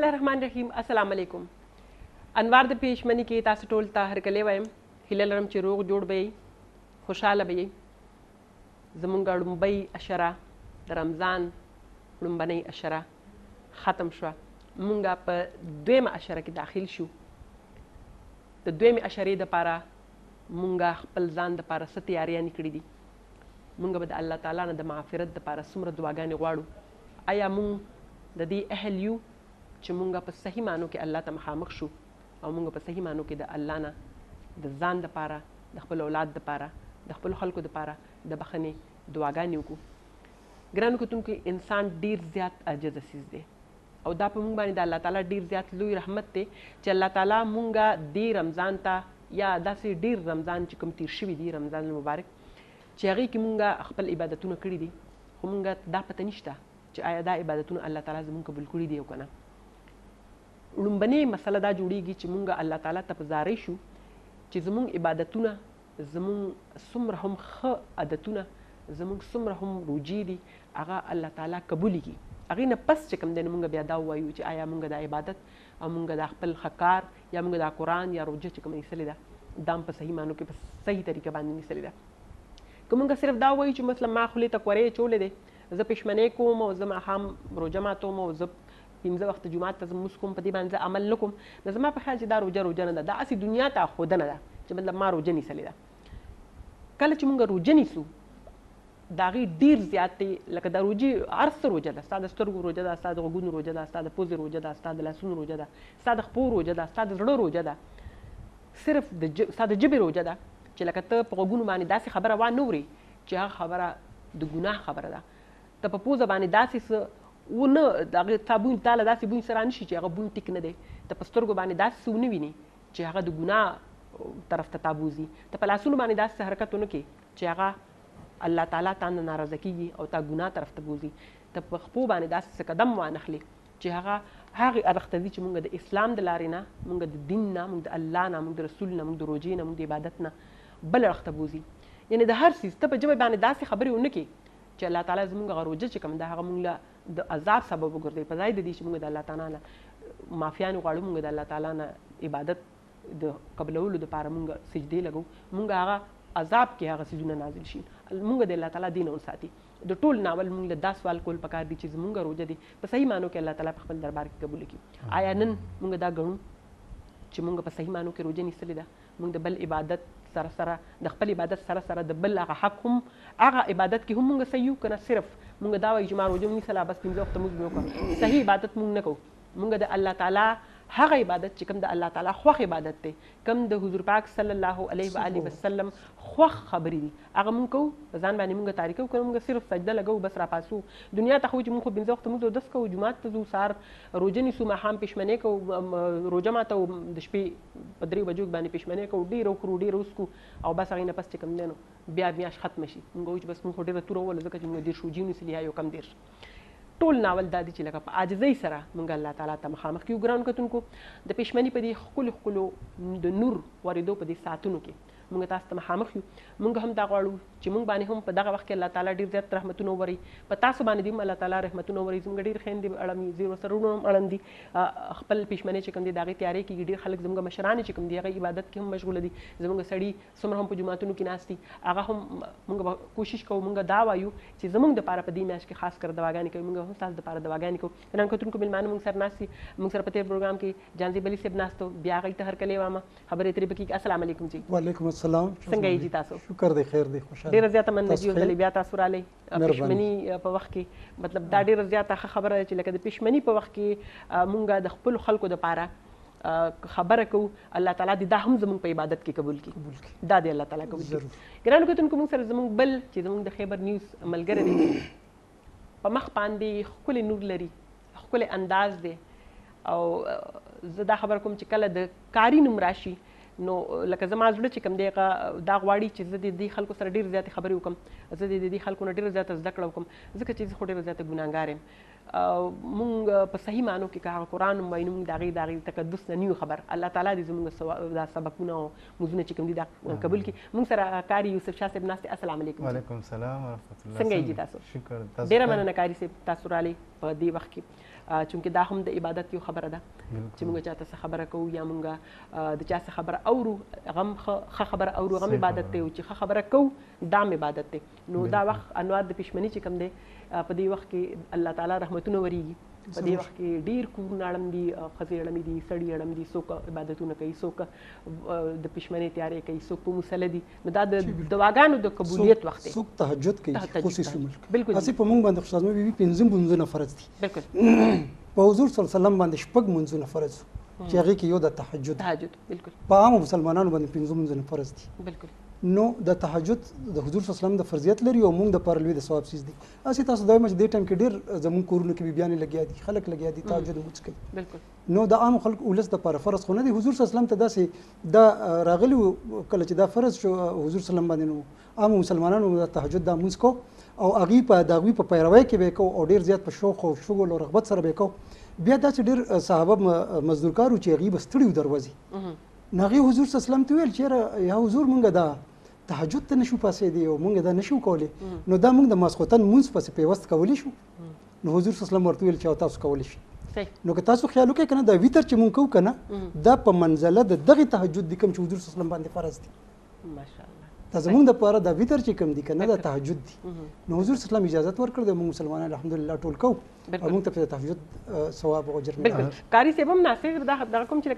الله الرحمن الرحیم. السلام علیکم. انوار د پیشمنی کې تاسو ټول ته هرکلی وایم. هیله لرم چې روغ جوړ به یې، خوشحاله به یې. زمونږ لومبۍ اشره د رمضان لومبنۍ اشره ختم شوه. مونږ په دویمه اشره کې داخل شو. د دویمې اشرې دپاره مونږ خپل ځان دپاره څه تیاریانې کړي دي. مونږ به د الله تعالی نه د معافرت دپاره څومره دعاګانې غواړو. آیا مونږ د دې اهل یو چې مونږ په صحیح معنو کې الله ته مخامخ شو او مونږ په صحیح معنو کې د الله نه د ځان دپاره، د خپل اولاد دپاره، د خپل خلکو دپاره د بخښنې دعاګانې وکړو. ګرانو کتونکو، انسان ډیر زیات عاجز څیز دی او دا په مونږ باندې د الله تعالی ډیر زیات لوی رحمت دی چې الله تعالی مونږ دې رمضان ته یا داسې ډیر رمضان چې کوم تیر شوي دي، رمضان المبارک، چې هغې کې مونږ خپل عبادتونه کړي دي، خو مونږ دا پته نشته چې آیا دا عبادتونه الله تعالی زمونږ قبول کړي دي او که نه. لومبنۍ مسله دا جوړیږي چې مونږ الله تعالی ته په زارۍ شو چې زمونږ عبادتونه، زمونږ څومره هم ښه عادتونه، زمونږ څومره هم روجې دي، هغه الله تعالی قبول کړي. هغې نه پس چې کوم دی نو مونږ بیا دا ووایو چې آیا مونږ دا عبادت او مونږ دا خپل ښه کار یا مونږ دا قرآن یا روجه چې کوم نیسلې ده دا هم په صحیح معنو کې په صحیح طریقه باندې نیسلې ده. که مونږ صرف دا وایو چې مثلا ما خولې ته کورې اچولی دی، زه پېشمنۍ کوم او زه ماښام روژه ماتوم او زه 15 وخت جمعات ته زه مونځ کوم، په دې باندې زه عمل نه کوم، نو زما په خیال چې دا روژه نه ده، دا هسې دنیا ته ښودنه ده چې مطلب ما روژه نیسلې ده. کله چې مونږ روژه نیسو د هغې ډېر زیات دی، لکه د روژې هر څه روژه ده. ستا د سترګو روژه ده، ستا د غوږونو روژه ده، ستا د پوزې روژه ده، ستا د لاسونو روژه ده، ستا د خپو روژه ده، ستا د زړه روژه ده، صرف ستا د ژبې روژه ده چې لکه ته په غوږونو باندې داسې خبره وانورې چې هغه خبره د ګناه خبره ده. ته په پوزه باندې داسې څه ونه د هغې تا بوی تا له داسې بوی سره نشي چې هغه بوی ټیک نه دی. ته په سترګو باندې داسې څه ونه وینې چې هغه د ګناه طرف ته تا بوځي. ته په لاسونو باندې داسې څه حرکت ونه کړې چې هغه الله تعالی تا نه ناراضه کېږي او تا ګناه طرف ته بوځي. ته په خپو باندې داسې څه قدم وانخلې چې هغه هغې اړخ ته ځي چې مونږ د اسلام د لارې نه، مونږ د دین نه، مونږ د الله نه، مونږ د رسول نه، مونږ د روژې نه، مونږ د عبادت نه بل اړخ ته بوځي. یعنې د هر څیز ته په ژبه باندې داسې خبرې ونه کړې چې الله تعالی زمونږ هغه روژه چې کوم ده هغه مونږ له د عذاب سبب وګرځوي. په ځای د دې چې مونږ د الله تعالی نه معافیانې غواړو، مونږ د الله تعالی نه عبادت د قبلولو دپاره مونږ سجدې لګو، مونږ هغه عذاب کې هغه څیزونه نازل شي. مونږ د الله تعالی دین وساتي. د ټول ناول مونږ له دا سوال کول پکار دي چې زمونږ روژه دي په صحیح معنو کې الله تعالی په خپل دربار کې قبول کړي. آیا نن مونږ دا ګڼو چې مونږ په صحیح معنو کې روژه نیسلې ده؟ مونږ د بل عبادت سره سره د خپل عبادت سره سره د بل هغه حق هم هغه عبادت کې هم مونږ صحیح یو که نه صرف مونږ دا وایو چې ما روژه ونیسله بس 15 وخته مونځ مې وکړه؟ صحیح عبادت مونږ نه کوو. مونږ د الله تعالی هغه عبادت چې کوم د الله تعالی خوښ عبادت دی، کوم د حضور پاک صلی الله علیه و آله وسلم خوښ خبرې دي، هغه مونږ کوو. په ځان باندې مونږ تاریک کوو، که مونږ صرف سجده لګو بس راپاسو دنیا ته خو چې مونږ خو 15 وخته مونځ اودس کوو، جومات ته ځو، سهار روژه نیسو، ماښام پېشمنۍ کوو، روژه ماتوو، د شپې په 3 بجو باندې پېشمنۍ کوو، ډېر وخورو ډېر وڅکو او بس هغې نه پس چې کوم دی نو بیا میاشت ختمه شي مونږ وایو چې بس مونږ خو ډېره توره ووله ځکه چې مونږ 10 روژې ونیسلې یا یو کم 10. ټول ناول دا دی چې لکه په عاجزۍ سره مونږ الله تعالی ته مخامخ کیو. ګرانو کتونکو، د پېشمنۍ په دې ښکلو ښکلو د نور ورېدو په دې ساعتونو کې مونږ تاسو ته مخامخ یو. مونږ هم دا غواړو چې مونږ باندې هم په دغه وخت کې الله تعالی ډېر زیات رحمتونه ووري، په تاسو باندې هم الله تعالی رحمتونه ووري. زموږ ډېر خویندې اړم دي، ورسره وروڼه هم اړم دي، خپل پېشمنۍ چې کوم دی د هغې تیاری کېږي. ډېر خلک زموږ مشران چې کوم دي هغه عبادت کې هم مشغوله دي. زموږ سړي څومره هم په جوماتونو کې ناست دي، هغه هم مونږ به کوشش کوو، مونږ دا وایو چې زموږ دپاره په دې میاشت کې خاص کر دواګانې کوي. مونږ هم ستاسو دپاره دواګانې کوو. ګرانو کتونکو، مېلمانه مونږ سره ناست دي، مونږ سره په تېر پروګرام کې جانزیب علي صاحب ناست و، بیا هغوی ته هرکلی وایم، خبرې ترې به کېږي. السلام علیکم جی. وعلیکم السلام. څنګه یې جی تاسو؟ شکر دی، خیر دی، خوشحاله. ډېره زیاته مننه جي، یو ځلې بیا تاسو رالی پېشمني په وخت کې. مطلب دا ډېره زیاته ښه خبره ده چې لکه د پېشمني په وخت کې مونږ د خپلو خلکو دپاره خبره کوو، الله تعالی دې دا هم زموږ په عبادت کې قبول کړي. دا دې الله تعالی قبول کړي. ګرانو کتونکو، مونږ سره زموږ بل چې زموږ د خیبر نیوز ملګری دی، په مخ باندې ښکلی نور لري، ښکلی انداز دی او زه دا خبره کوم چې کله د کاري نوم راشي نو لکه زما زړه چې کوم دی دا غواړي چې زه د دې خلکو سره ډېرې زیاتې خبرې وکړم، زه د دې خلکو نه ډېره زیاته زده کړه وکړم، ځکه چې زه خو ډېره زیاته ګناهګار یم. مونږ په صحیح معنو کې که هغه قرآن هم وایو نو مونږ د هغې تقدس نه نه یو خبر. الله تعالی دې زموږ دا سبقونه او مونځونه چې کوم دي دا قبول کړي. مونږ سره کاري یوسف شاه صاحب ناست دی. السلام علیکم. وعلیکم السلام ورحمت الله. څنګه یې جي تاسو؟ شکر. ډېره مننه کاري صاحب تاسو رالی په دې وخت کې. چونکې دا هم د عبادت یو خبره ده چې موږ چاته څه خبره کوو یا موږ د چا څه خبره اورو هغه هم ښه خبره اورو هغه هم عبادت دی او چې ښه خبره کوو دا هم عبادت دی نو دا وخت انوار د پښمني چې کوم دی په دې وخت کې الله تعالی رحمتونه وریږي په دې وخت کې ډېر کورونه اړم دي ښځې اړمې دي سړي اړم دي څوک عبادتونه کوي څوک د پښمنۍ تیارې کوي څوک په مصله دي نو دا د دعاګانو د قبولیت وخت دی څوک تهجد کوي خصوصي ملک بالکل هسې په موږ باندې خوشحال مې پنځه منځونه فرض دي بالکل په حضور صلی الله علیه وسلم باندې شپږ منځونه فرض چې هغې کې یو د تهجد بالکل په عامو مسلمانانو باندې پنځه منځونه فرض دي بالکل نو د تهجد د حضور صلی الله علیه وسلم د فرضیت لري او موږ د پاره لوی د ثواب سیز دي اسی تاسو دایمه چې دې ټایم کې ډېر زموږ کورونو کې بیان لګیا دي خلک لګیا دي تهجد مونږ کوي بالکل نو د عام خلک ولس د پاره فرض خو نه دي حضور صلی الله علیه وسلم ته داسې دا راغلی کله چې دا فرض شو حضور صلی الله علیه وسلم باندې نو عام مسلمانانو د تهجد د مونږ کو او هغه په داوی په پیروي کې به کو او ډېر زیات په شوق او شغل او رغبت سره به کو بیا دا چې ډېر صحابه مزدورکارو چې هغه بستړي دروازې ناغي حضور صلی الله علیه وسلم ته ویل چې یا حضور مونږ دا تهجد ته نشو پاسې دی او مونږ دا نشو کولی نو دا مونږ د ماسخوتن مونږ پسې پیوست کولی شو نو حضور صلی الله علیه وسلم ورته ویل چې تاسو کولی شئ نو که تاسو خیال وکړئ کنه دا ویتر چې مونږ کوو کنه دا په منزله د دغه تهجد دی کوم چې حضور صلی الله علیه وسلم باندې فرض دی ماشاءالله دا زمونږ د پاره دا ویتر چې کوم دی کنه دا تهجد دی نو حضور صلی الله علیه وسلم اجازه ورکړه د موږ مسلمانانو الحمدلله ټول کو او موږ ته په تهجد ثواب او اجر بالکل قاری صاحب هم ناصر دا کوم چې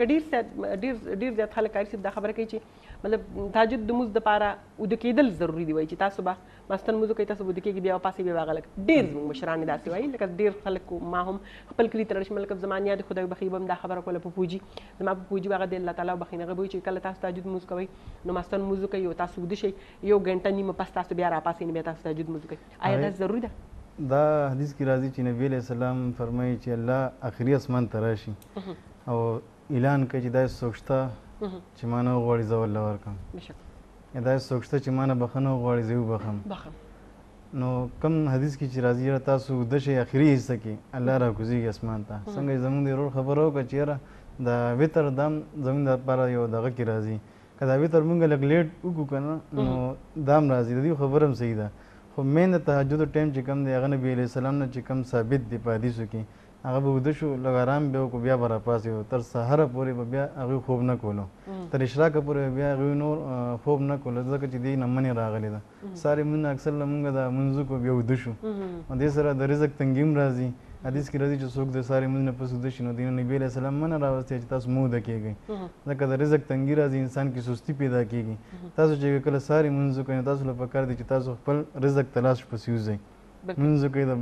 ډیر زیات خلک قاری صاحب دا خبره کوي چې مطلب تهجد د موږ د پاره ود کېدل ضروری دی وای چې تاسو به مستن موږ کوي تاسو ود کېږي بیا پاسې بیا غلط ډیر زموږ مشران داسې وای لکه ډیر خلک ما هم خپل کلی تر شمل کب زمانیا د خدای بخیبم دا خبره کوله په پوجي زما په پوجي واغه د الله تعالی بخینه غوي چې کله تاسو تهجد موږ کوي نو مستن موږ کوي او تاسو ود شي یو غنټه نیمه پس تاسو بیا را پاسې نه بیا تاسو تهجد موږ کوي آیا دا ضروری ده دا حدیث کې راځي چې نبی علیہ السلام فرمایي چې الله اخري اسمان ته راشي او اعلان کوي چې دا سوچته چې ما نه غواړي زه والله ورکم دا سوچته چې ما نه بخښنه غواړي زه وبخم نو کوم حدیث کې چې راځي تاسو د شي اخري حصہ کې الله راکوزيږي اسمان ته څنګه زموږ د ورور خبرو کوي چې دا وتر دم زموږ لپاره یو دغه کې راځي کله وتر مونږ لګ لیټ وکړو کنه نو دام راځي د دې خبرم صحیح ده خو مین د تهجد ټایم چې کم دی هغه نبی علیہ السلام نه چې کم ثابت دی په حدیثو کې هغه به وده شو لږ آرام به وکړو بیا به راپاڅېدو تر سحره پورې به بیا هغوی خوب نه کولو تر اشراقه پورې بیا هغوی نور خوب نه کولو ځکه چې دې نه منې راغلې ده سارې مونږ اکثر لمونږ د منځو کو بیا وده شو او دې سره د رزق تنګي هم راځي حدیث کې راځي چې څوک د سارې مونځ نه پس وده شي نو دې نبی علیہ السلام منه راوستی چې تاسو موده کېږئ ځکه د رزق تنګي راځي انسان کې سستی پیدا کېږي تاسو چې کله سارې مونځ کوئ نو تاسو له پکار دی چې تاسو خپل رزق تلاش پسې وځئ مونځ کوئ د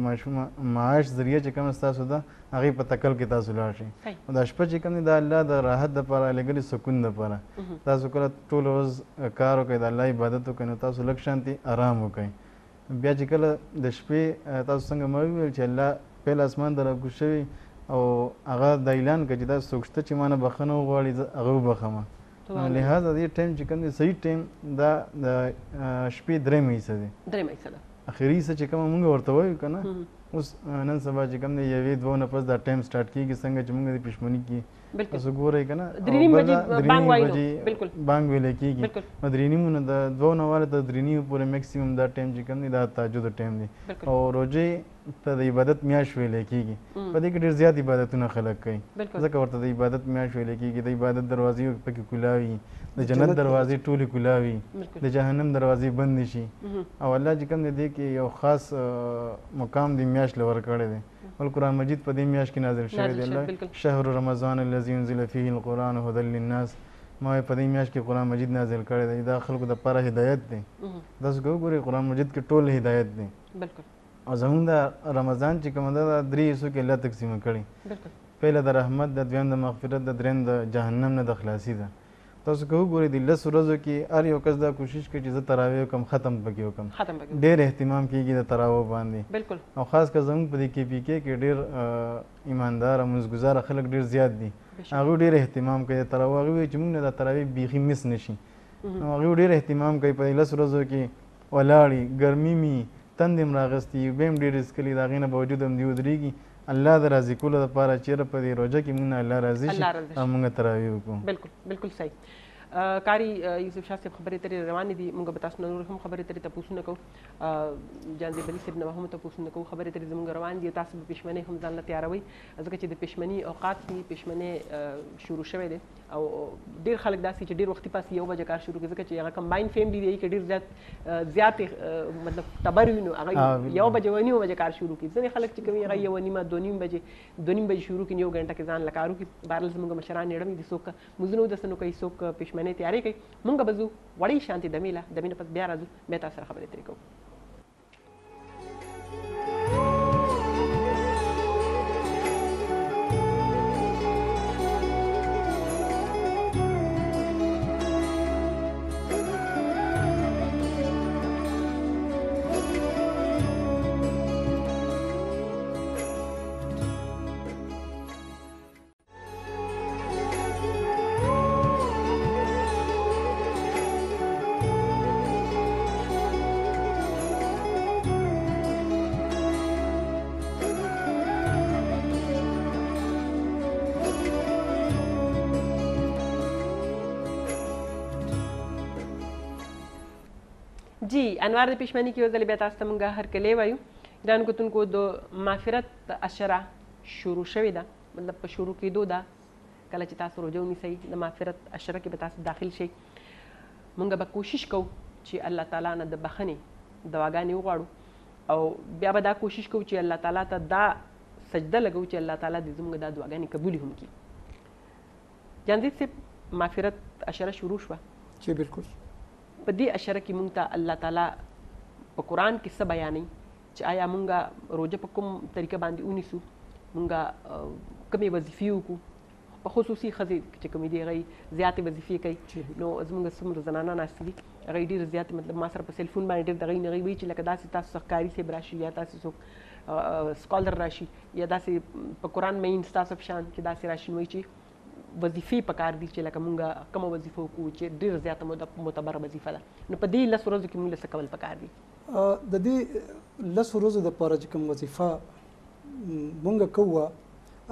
معاش ذریعه چې کوم ستاسو ده هغې په تکل کې تاسو لاړ شئ او دا شپه چې کوم دی د الله د راحت دپاره لګلې سکون دپاره تاسو کله ټوله ورځ کار وکړئ د الله عبادت وکړئ نو تاسو لږ شانتي آرام وکړئ بیا چې کله د شپې تاسو څنګه ما وویل چې الله پیل اسمان ته راکوز شوي او هغه دا اعلان کړه چې دا څوک شته چې ما نه بخښنه وغواړي زه هغه وبخمه نو لہذا دې ټایم چې کوم دی صحیح ټایم دا د شپې درېیمه حصه دی اخري حصه چې کومه مونږ ورته وایو که نه اوس نن سبا چې کوم دی یوې دوه نه پس دا ټایم سټارټ کېږي څنګه چې مونږ د پښمني کې تاسو ګورئ که نه درې بجې بانګ ویلی کېږي نو درې نیمو نه د دوو نه واله تر درې نیمو پورې میکسیمم دا ټایم چې کوم دی دا تهجد ټایم دی او روژې ته د عبادت میاشت ویلی کېږي په دې کې ډېر زیات عبادتونه خلک کوي ځکه ورته د عبادت میاشت ویلی کېږي د عبادت دروازې پکې کلا وي د جنت دروازې ټولې کلا وي د جهنم دروازې بند شي او الله چې کوم دی دې کې یو خاص مقام دی میاشت له ورکړی دی القرآن مجید په دې میاشت کې نازل شوی دی الله شهر رمضان الذي انزل فيه القرآن هدى للناس ما په دې میاشت کې قرآن مجید نازل کړی دی دا خلکو دپاره هدایت دی تاسو که وګورئ قرآن مجید کې ټول هدایت دی او زموږ د رمضان چې کومه ده دا درې حصو کې الله تقسیمه کړي پهله د رحمت ده دویم د مغفرت ده دریم د جهنم نه د خلاصي ده تاسو که وګورئ د لسو ورځو کې هر یو کس دا کوشش کوي چې زه تراویح وکړم ختم پکې وکړم ډېر اهتمام کېږي د تراویح باندې او خاص کر زموږ په دې کې پی کې ډېر ایماندار او مزګزاره خلک ډېر زیات دي هغوی ډېر اهتمام کوي د تراویح هغوی وایي چې موږ نه دا تراویح بیخي مس نه شي نو هغوی ډېر اهتمام کوي په دې لسو ورځو کې ولاړې ګرمي مي تندې م راغستي اوبه م ډېرې څښلي د هغې نه باوجود هم دوی ودرېږي الله د راضي کولو دپاره چېرې په دې روژه کې موږ نه الله راضي شي او موږ تراویح وکړو بالکل صحیح کاری یوسف شاه صاحب خبرې اترې روانې دي موږ به تاسو نه نور هم خبرې اترې تپوسونه کوو جان زیب علي صاحب نه هم تپوسونه کوو خبرې اترې زموږ روان دي تاسو به پېشمنۍ هم ځان له تیاروئ ځکه چې د پېشمنۍ اوقات دي پېشمنۍ شروع شوی دی او ډېر خلک داسې چې ډېر وختي پاسې 1 بجې کار شروع کوي ځکه چې هغه کمباین فیملی دی کې ډېر زیات مطلب تبر وي نو هغه 1 بجې و 9 بجې کار شروع کوي ځینې خلک چې کوي هغه 1:30 2:30 بجې شروع کوي 1 غنټه کې ځان له کار وکړي بهرحال زموږ مشران یې ډمې دي څوک مزونه ودسنو کوي څوک پېشمنۍ تیاری کوي مونږ به ځو وړې شانتې دمې له دمې نه پس بیا راځو بیا تاسو سره خبرې اترې کوو جی انوار د پېشمنۍ کې یو ځل بیا تاسو ته موږ هرکلی وایو ګرانو کتونکو د مغفرت اشره شروع شوې ده مطلب په شروع کېدو ده کله چې تاسو روژه ونیسئ د مغفرت اشره کې به تاسو داخل شئ موږ به کوشش کوو چې الله تعالی نه د بخښنې دعاګانې وغواړو او بیا به دا کوشش کوو چې الله تعالی ته دا سجده لګو چې الله تعالی دې زموږ دا دعاګانې قبولې هم کړي جانزید صاحب مغفرت اشره شروع شوه چې بالکل په دې اشره کې مونږ ته الله تعالی په قرآن کې څه بیانوي چې آیا مونږ روژه په کوم طریقه باندې ونیسو مونږ کومې وظیفې وکړو په خصوصي ښځې چې کومې دي هغوی زیاتې وظیفې کوي نو زموږ څومره زنانه ناستې دي هغوی ډېرې زیاتې مطلب ما سره په سیلفون باندې ډېر د هغوی نه هغوی وایي چې لکه داسې تاسو څخه ښکاري صاحب راشي یا تاسې څوک سکالر راشي یا داسې په قرآن مین ستاسو په شان چې داسې راشي نو وایي چې وظیفې پکار دي چې لکه مونږ کومه وظیفه وکړو چې ډېر زیاته معتبره وظیفه ده نو په دې 10 ورځو کې مونږ له څه کول پکار دي د دې 10 ورځو دپاره چې کوم وظیفه مونږ کوو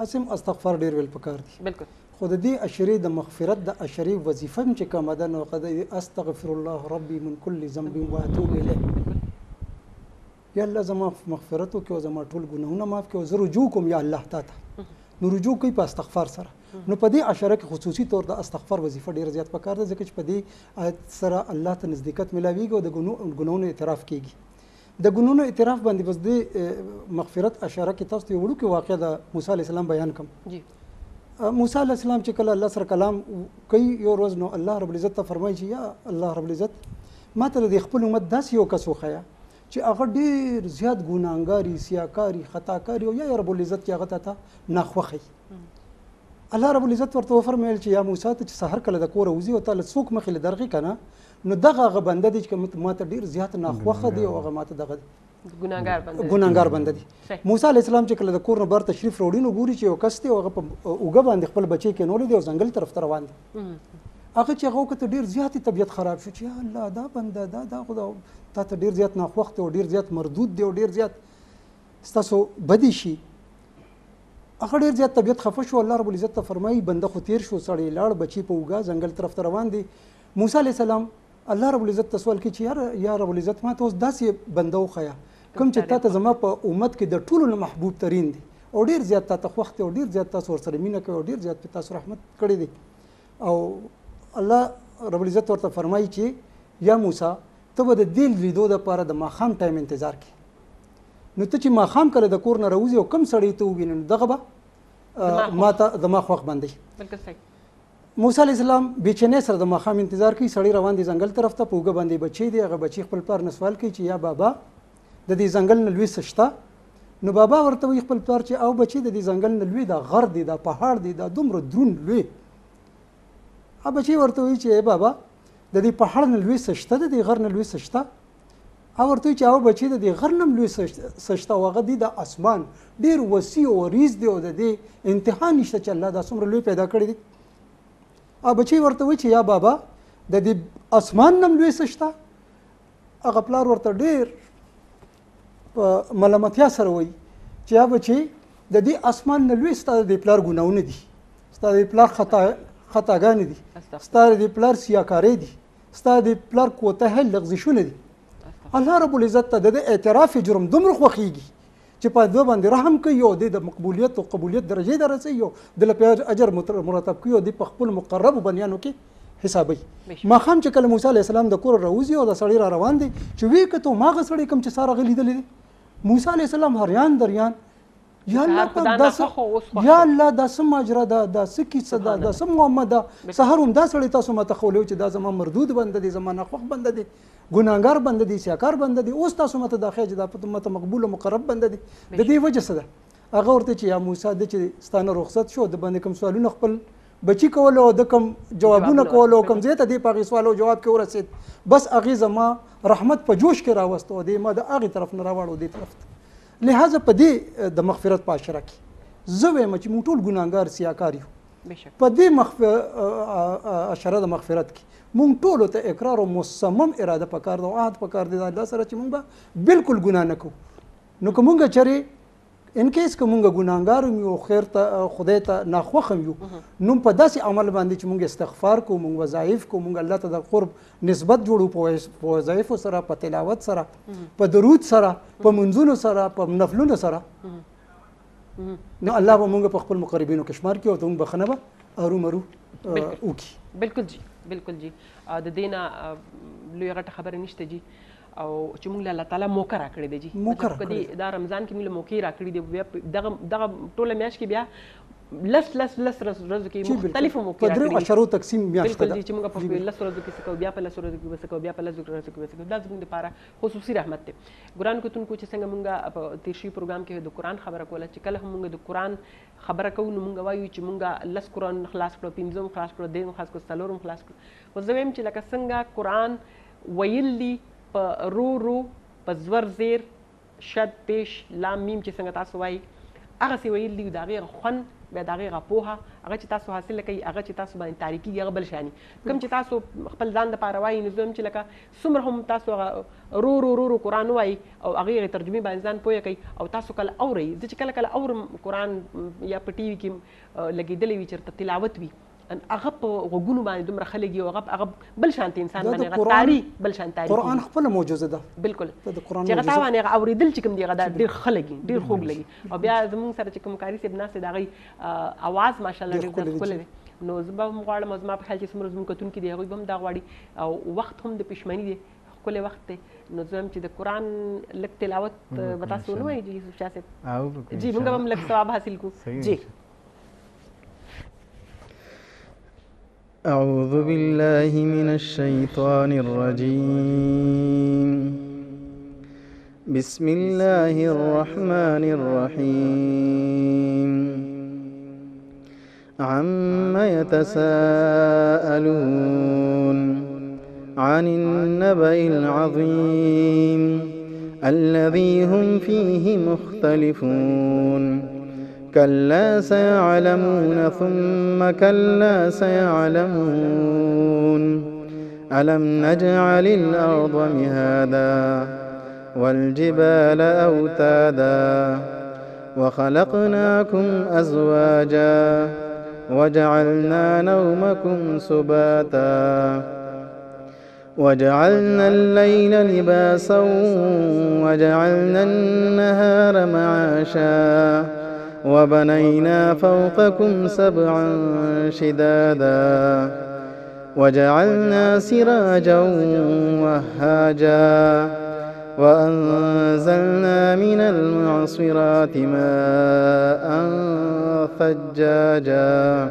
اسم استغفار ډېر ویل پکار دي بالکل خو د دې اشرې د مغفرت د اشرې وظیفه هم چې کومه ده نو قد استغفر الله ربي من كل ذنب واتوب الیه یا الله زما مغفرت وکړي او زما ټول ګناهونه معاف کړي او زه رجوع کوم یا الله تا ته نو رجوع کوي په استغفار سره نو په دې اشاره کې خصوصي طور د استغفار وظیفه ډېر زیات پکار ده ځکه چې په دې آیت سره الله ته نزدېکت ملاویږي او د ګناهونو اعتراف کیږي د ګناهونو اعتراف باندې بس د مغفرت اشاره کې تاسو ته یو وړوکی واقعه د موسی علیه السلام بیان کوم جی موسی علیه السلام چې کله الله سره کلام کوي یو ورځ نو الله رب العزت ته فرمایي چې یا الله رب العزت ما ته د خپل امت داسې یو کس وښیه چې هغه ډېر زیات ګناهګاري سیاکاري خطاکاري او یا رب العزت چې هغه ته ناخوښي الله رب العزت ورته وفرمایل چې یا موسی ته چې سحر کله د کوره وځي او تعالی څوک مخې له درغې کنه نو دغه هغه بنده دی چې ما ته ډېر زیات ناخوښه دی او هغه ما ته دغه ګناهګار بنده دی موسی علیه السلام چې کله د کور نه بهر تشریف راوړي نو ګوري چې یو کس دی او هغه په اوږه باندې خپل بچی کېنولی دی او ځنګل طرف ته روان دی هغه چې هغه وکړه ډېر زیات طبیعت خراب شو چې یا الله دا بنده دا خو تا ته ډېر زیات ناخوښ دی او ډېر زیات مردود دی او ډېر زیات ستاسو بدی شي هغه ډېر زیات طبیعت خفه شو الله رب العزت ته فرمایي بنده خو تیر شو سړی لاړ بچي په اوږه ځنګل طرف ته روان دی موسی علیه السلام الله رب العزت ته سوال کوي چې یا رب العزت ما ته اوس داسې بنده وښیه کوم چې تا ته زما په امت کې د ټولو نه محبوب ترین دی او ډېر زیات تا ته خوښ دی او ډېر زیات تاسو ورسره مینه کوي او ډېر زیات په تاسو رحمت کړی دی او الله رب العزت ورته فرمایي چې یا موسی ته به د دې لیدو دپاره د ماښام ټایم انتظار کوي نو ته چې ماښام کله د کور نه راوځي او کوم سړی ته ووینې نو دغه به ما ته زما خوښ بندوي موسی علیه السلام بېچینۍ سره د ماښام انتظار کوي سړی روان دی ځنګل طرف ته په اوږه باندې بچی دی هغه بچي خپل پلار نه سوال کوي چې یا بابا د دې ځنګل نه لوی څه شته نو بابا ورته وایي خپل پلار چې او بچي د دې ځنګل نه لوی دا غر دی دا پهاړ دی دا دومره دروند لوی هغه بچي ورته وایي چې بابا د دې پهاړ نه لوی څه شته د دې غر نه لوی څه شته هغه ورته وایي چې او بچي د دې غر نه لوی څه شته او هغه دی د اسمان ډېر وسیع او ریز دی او د دې انتها نشته چې الله دا څومره لوی پیدا کړی دی هغه بچی ورته وایي چې یا بابا د دې اسمان نه لوی څه شته هغه پلار ورته ډېر په ملامتیا سره وایي چې یا بچی د دې اسمان نه لوی ستا د دې پلار ګناهونه دي ستا د دې پلار خطاګانې دي ستا د پلار سیاکارۍ دي ستا د پلار کوتاه لغزشونه دي الله رب العزت ته د اعتراف جرم دومره خوښیږي چې په دوه باندې رحم کوي او د مقبولیت او قبولیت درجې ته رسوي او د لپاره اجر مرتب کوي او د خپل مقرب بنیانو کې حسابي ماښام چې کله موسی علیه السلام د کور راوځي او د سړی را روان دی چې وی کته ماغه سړی کوم چې ساره غلی دلی موسی علیه السلام هریان دریان یا الله یا الله دا سم اجر دا سکی صدا دا سم محمد سحر هم دا سړی تاسو ماته خولو چې دا زما مردود بنده دي زما ناخوخ بنده دي ګناګار بنده دي سیاکار بنده دي اوس تاسو ماته دا خیج دا ماته مقبول او مقرب بنده دي د دې وجه څه ده هغه ورته چې یا موسی د چې ستانه رخصت شو د باندې کوم سوالونه خپل بچی کول او د کوم جوابونه کول او کوم زیاته دی په سوال او جواب کې ورسید بس اغه زما رحمت په جوش کې راوستو دی ما د اغه طرف نه راوړو دی طرف لہذا په دې د مغفرت په اشاره کې زه وایم چې موږ ټول ګناګار سیاکار یو په دې اشاره د مغفرت کې مونږ ټولو ته اقرار او مصمم اراده پکار ده او عهد پکار دی الله سره چې مونږ به بالکل ګناه نه کوو نو که مونږ چرې ان کیس که مونږ ګناهګار یو خیر ته خدای ته ناخوښ یو نو په داسې عمل باندې چې مونږ استغفار کوو مونږ وظایف کوو مونږ الله ته د قرب نسبت جوړو په وظایفو سره په تلاوت سره په درود سره په منځونو سره په نفلونو سره نو الله به مونږ په خپل مقربینو کې شمار کړي او ته مونږ بخښنه به ارومرو وکړي بالکل جی بالکل جی د دینه لوی غټه خبره نشته جی او چې موږ له الله تعالی موقع راکړې دی جی کدی دا رمضان کې موږ موقع راکړې دی بیا دغه ټوله میاشت کې بیا لس ورځو کې مختلفو موقع راکړې په درې اشرو تقسیم میاشت بالکل جی چې موږ په لس ورځو کې سکو بیا په لس ورځو کې وسکو بیا په لس ورځو کې وسکو دا زموږ لپاره خصوصي رحمت دی ګران کوتونکو چې څنګه موږ په تیر شي پروګرام کې د قرآن خبره کوله چې کله هم موږ د قرآن خبره کوو نو موږ وایو چې موږ لس قرآن خلاص کړو پنځم خلاص کړو درېیم خلاص کړو څلورم خلاص کړو خو زه وایم چې لکه څنګه قرآن ویل دي په رو په زور زیر شد پیش لام میم چې څنګه تاسو وایي هغسې ویل دي د هغې خوند بیا د هغې پوهه هغه چې تاسو حاصله کوي هغه چې تاسو باندې تاریکېږي هغه بل شاني کوم چې تاسو خپل ځان دپاره وایي نو زه هم چې لکه څومره هم تاسو هغه رو قرآن وایي او هغې ترجمې باندې ځان پوهه کوي او تاسو کله اورئ زه چې کله کله اورم قرآن یا په ټي وي کې لګېدلی وي چېرته تلاوت وي هغه په غوږونو باندې دومره خلک یو هغه بل شانتي انسان باندې هغه تاري بل شان تاري قرآن خپله معجزه ده بالکل چې هغه تا باندې هغه اورېدل چې کوم دی هغه ډېر ښه لګي ډېر خوږ لګي او بیا زموږ سره چې کوم کاري صاحب ناست دی د هغوی اواز ماشاءالله ډېر ښکلی دی نو زه به هم غواړم او زما په خیال چې څومره زموږ کتونکي دي هغوی به هم دا غواړي او وخت هم د پښمني دی ښکلی وخت دی نو زه هم چې د قرآن لږ تلاوت به تاسو ونه وایي جي یوسف شاه صاحب جي موږ به هم لږ ثواب حاصل کړو جي أعوذ بالله من الشيطان الرجيم بسم الله الرحمن الرحيم عما يتساءلون عن النبأ العظيم الذي هم فيه مختلفون كلا سيعلمون ثم كلا سيعلمون ألم نجعل الأرض مهادا والجبال أوتادا وخلقناكم أزواجا وجعلنا نومكم سباتا وجعلنا الليل لباسا وجعلنا النهار معاشا وبنينا فوقكم سبعا شدادا وجعلنا سراجا وهاجا وأنزلنا من المعصرات ماء ثجاجا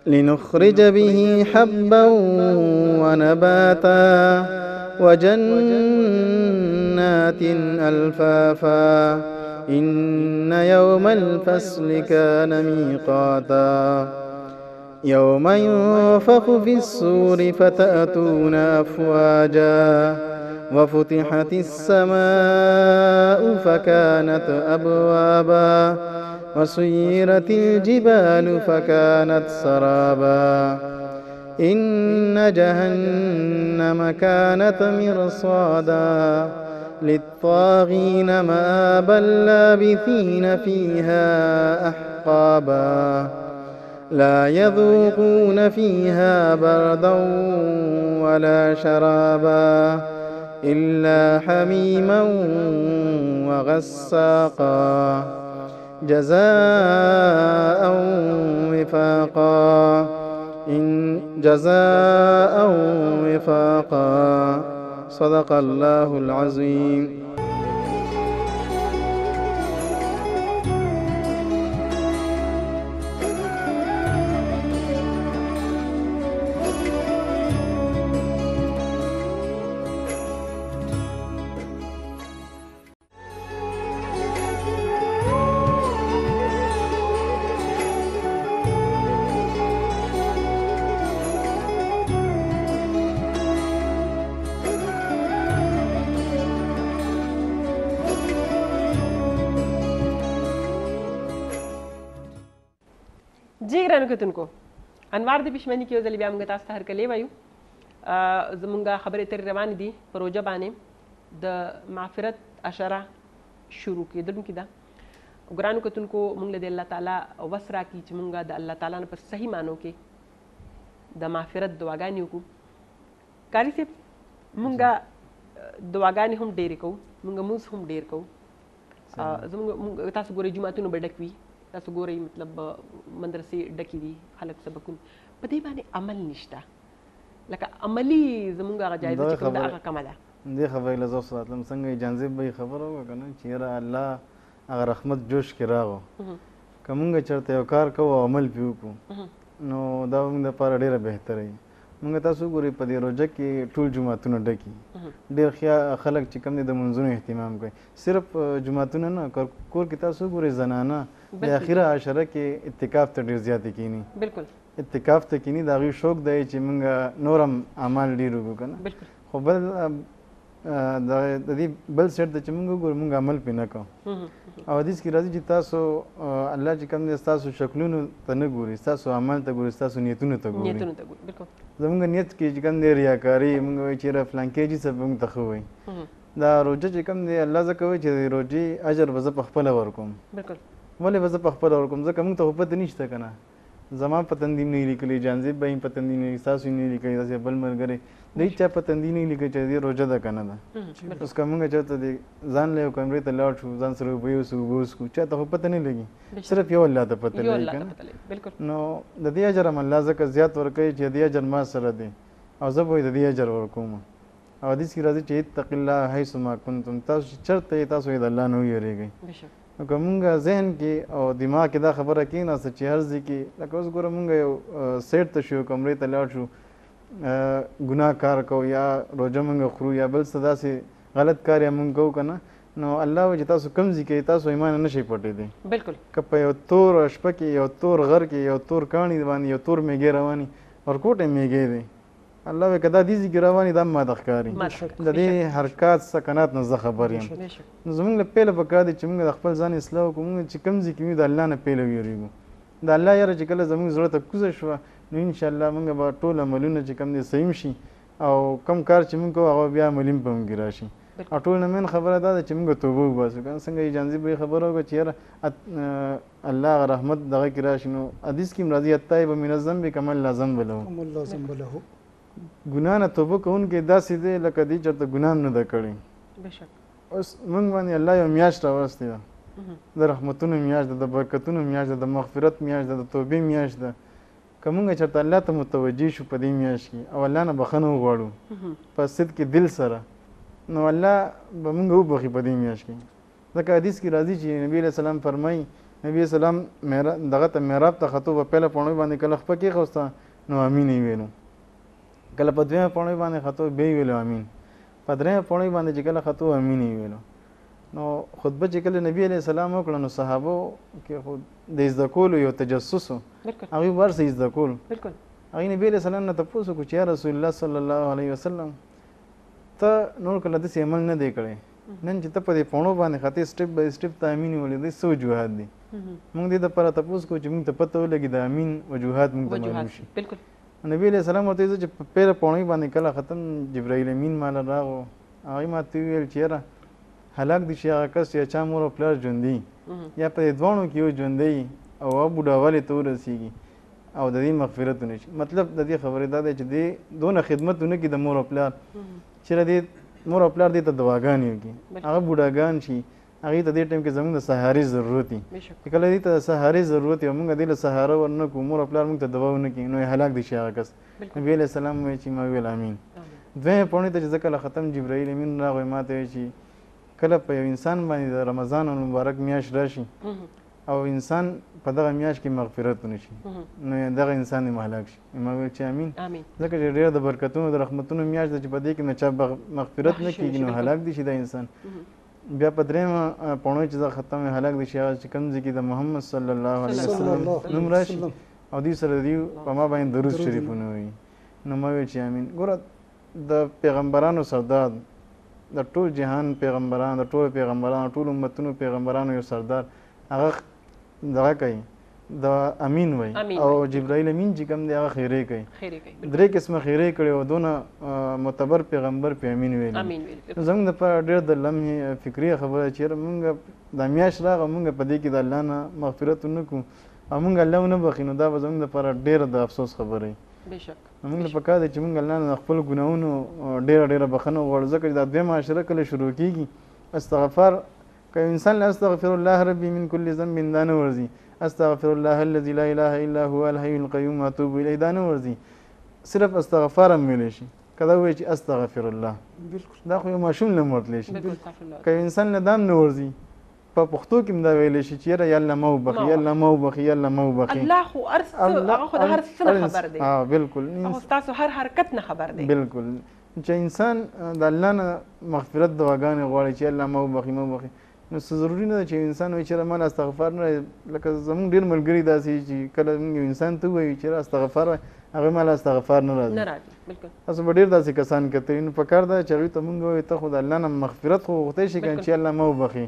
لنخرج به حبا ونباتا وجنات ألفافا إن يوم الفصل كان ميقاتا يوم ينفخ في الصور فتأتون أفواجا وفتحت السماء فكانت أبوابا وسيرت الجبال فكانت سرابا إن جهنم كانت مرصادا للطاغين مآبا لابثين فيها أحقابا لا يذوقون فيها بردا ولا شرابا إلا حميما وغساقا جزاء وفاقا جزاء وفاقا صدق الله العظيم. جی ګرانو کتونکو انوار د پښمنۍ کې یو ځل بیا موږ تاسو ته هرکلی وایو زمونږ خبرې ترې روانې دي په روژه باندې د معافرت اشره شروع کېدونکې ده ګرانو کتونکو موږ له د الله تعالی وس راکړي چې موږ د الله تعالی نه په صحیح معنو کې د معافرت دعاګانې وکړو کاري صاحب موږ دعاګانې هم ډېرې کوو موږ لمونځ هم ډېر کوو زموږ تاسو ګورئ جوماتونه به ډک وي تاسو ګورئ مطلب مدرسې ډکې دي خلک سبقونه په دې باندې عمل نشته لکه عملي زموږ هغه جایزه چې کوم ده هغه کمه ده دې خبرې له زه ساتلم څنګه جانزیب به یې خبره وکړه که نه چې یاره الله هغه رحمت جوش کې راغو که مونږ چېرته یو کار کوو او عمل پرې وکړو نو دا مونږ دپاره ډېره بهتره وي مونږ تاسو ګورئ په دې روژه کې ټول جوماتونه ډکي ډېر خلک چې کوم دي د منځونو اهتمام کوي صرف جوماتونه نه کور کې تاسو ګورئ زنانه د اخره عشره کې اتکاف ته ډېر زیاتې کینی بالکل اتکاف ته کینی د هغوی شوق دی چې مونږ نور هم اعمال ډېر وکړو که نه خو بل د دې بل سیټ ته چې مونږ وګورو مونږ عمل پرې نه کوو او حدیث کې راځي چې تاسو الله چې کوم دی ستاسو شکلونو ته نه ګوري ستاسو عمل ته ګوري ستاسو نیتونو ته ګوري زمونږ نیت کې چې کوم دی ریاکاري مونږ وایو چې یاره فلانکې جي څه مونږ ته ښه وایي دا روژه چې کوم دی الله ځکه وایي چې د روژې اجر به زه پخپله ورکوم ولې به زه پخپله ورکوم ځکه مونږ ته خو پته نشته که نه زما په تندیم نه لیکلی جانزیب به په تندیم نه ستاسو نه لیکلی داسې بل ملګری د هېچ چا په تندي نه لیکلی چې دې روژه ده که نه ده اوس که مونږ چېرته د ځان له یو کمرې ته لاړ شو ځان سره اوبه یوسو اوبه وڅښو چا ته خو پته نه لګي صرف یو الله ته پته لګي که نه نو د دې اجر هم الله ځکه زیات ورکوي چې د دې اجر ما سره دی او زه به د دې اجر ورکوم او حدیث کې راځي چې اتق الله حیث ما کنتم تاسو چې چېرته یې تاسو یې د الله نه ویرېږئ نو که مونږ ذهن کې او دماغ کې دا خبره کېناسته چې هر ځای کې لکه اوس ګوره مونږ یو سیټ ته شو کمرې ته لاړ شو ګناه کار کوو یا روژه مونږ خورو یا بل څه داسې غلط کار یا مونږ کوو که نه نو الله وایي چې تاسو کوم ځای کې تاسو ایمان نه شئ پټېدی بالکل که په یو تور شپه کې یو تور غر کې یو تور کاڼي باندې یو تور میږی رواني ورکوټی میږی دی الله وایي که دا دې ځای کې رواني دا هم ماته ښکاري د دې حرکات سکنات نه زه خبر یم نو زموږ له پیله پکار دی چې موږ د خپل ځان اصلاح وکړو موږ چې کوم ځای کې وي د الله نه پیله ویرېږو د الله یاره چې کله زموږ زړه ته کوزه شوه نو انشاءالله موږ به ټول عملونه چې کوم دی صحیح شي او کم کار چې موږ کوو هغه بیا عملي هم په موږ کې راشي او ټول نه مین خبره دا ده چې موږ توبه وباسو که څنګه یې جانزیب به یې خبره وکړه چې یاره الله هغه رحمت دغه کې راشي نو حدیث کې هم راځي التایب من الذنب کمن لا ذنب له ګناه نه توبه کوونکی داسې دی لکه دې چېرته ګناه هم نه ده کړې اوس موږ باندې الله یو میاشت راوستې ده د رحمتونو میاشت ده د برکتونو میاشت ده د مغفرت میاشت ده د توبې میاشت ده که مونږ چېرته الله ته متوجه شو په دې میاشت کې او الله نه بخښنه وغواړو په صدق دل سره نو الله به مونږ وبخي په دې میاشت کې ځکه حدیث کې راځي چې نبي علیه السلام فرمایي نبي علیه السلام دغه ته محراب ته خطو په پیله پوڼۍ باندې کله خپه کېښوسته نو امین یې ویلو کله په دویمه پوڼۍ باندې خطو بیا یې ویلو امین په دریمه پوڼۍ باندې چې کله خطو امین یې ویلو نو خطبه چې کله نبي علیه السلام وکړه نو صحابو کې خو د زده کولو یو تجسس و هغوی به هر څه زده کول هغوی نبي علیه السلام نه تپوس وکړو چې یا رسول الله صلی الله علیه وسلم ته نور کله داسې عمل نه دی کړی نن چې ته په دې پوڼو باندې خطې سټپ بای سټپ ته امین ویلې دی څه وجوهات دي موږ دې دپاره تپوس کوو چې موږ ته پته ولګي د امین وجوهات موږ ته معلوم شي نبي علیه السلام ورته ویل چې په پیله پوڼۍ باندې کله ختم جبرائیل امین ماله راغو هغوی ما ته وویل چې یاره هلاک دي چې هغه کس یا چا مور او پلار ژوندي یا په دې دواړو کې یو ژوندی او بوډاوالي ته ورسېږي او د دې مغفرت ونه شي. مطلب د دې خبرې دا دی چې دې دونه خدمت ونه کړي د مور او پلار چې د مور او پلار دې ته دواګانې وکړي، هغه بوډاګان شي، هغې ته دې ټایم کې زموږ د سهاري ضرورت وي. چې کله دې ته د سهاري ضرورت وي او موږ دې له سهاره ورنه کړو، مور او پلار موږ ته دوا ونه کړي، نو هلاک دی شي هغه کس. نبي علیه السلام وایي چې ما ویل امین. دویمه پوړې ته چې زه کله ختم جبرائیل امین راغی ما ته وایي چې کله په یو انسان باندې د رمضان المبارک میاشت راشي او انسان په دغه میاشت کې مغفرت ونه شي، نو دغه انسان دې مهلاک شي. ما ویل چې امین، ځکه چې ډېر د برکتونو د رحمتونو میاشت ده چې په دې کې نه چا مغفرت نه کېږي، نو هلاک دی شي دا انسان. بیا په درېیمه پوړۍ چې زه ختم هلاک دی شي هغه چې کوم ځای کې د محمد صلی الله علیه وسلم نوم راشي او دوی سره دوی په ما باندې درود شریفونه وایي، نو ما ویل چې امین. ګوره د پیغمبرانو سردار، د ټول جهان پیغمبران، د ټولو پیغمبرانو، ټول امتونو پیغمبرانو یو سردار هغه دغه کوي د امین وایي، او جبرائیل امین چې کوم دی هغه خیرې کوي. درې قسمه خیرې کړي او دونه معتبر پیغمبر په امین ویلي. زموږ دپاره ډېر د لمحې فکري خبره چې یاره موږ دا میاشت راغله موږ په دې کې د الله نه مغفرت ونه کړو او موږ الله ونه بخښي، نو دا به زموږ دپاره ډېره د افسوس خبره وي. موږ له پکار دی چې موږ الله نه خپل ګناهونو ډېره بخښنه وغواړو، ځکه چې دا دویم معاشره کله شروع کېږي استغفار که انسان له استغفر الله ربي من كل ذنب دا نه ورځي، استغفر الله الذي لا اله الا هو الحي القيوم واتوب الیه دا نه ورځي، صرف استغفار هم ویلی شي. که دا ووایي چې استغفر الله دا خو یو ماشوم نه ورتلی شي. که انسان له دا هم نه ورځي په پښتو کې هم دا ویلی شي چې یاره یا الله ما وبخي، یا الله ما وبخي، یا الله ما وبخي. الله خو هغه خو د هر څه نه خبر دی. بالکل هغه ستاسو هر حرکت نه خبر دی. بالکل چې انسان د الله نه مغفرت دعاګانې غواړي چې الله ما وبخي ما وبخي، نو څه ضروري نه ده چې انسان وایي چې ما له استغفار نه، لکه زموږ ډېر ملګري داسې چې کله موږ یو انسان ته ووایو چې استغفار وایي هغه ما له استغفار نه راځي. تاسو به ډېر داسې کسان کتلي، نو پکار ده چې هغوی ته موږ ووایو ته خو د الله نه مغفرت خو غوښتی شي که نه چې الله ما وبخي،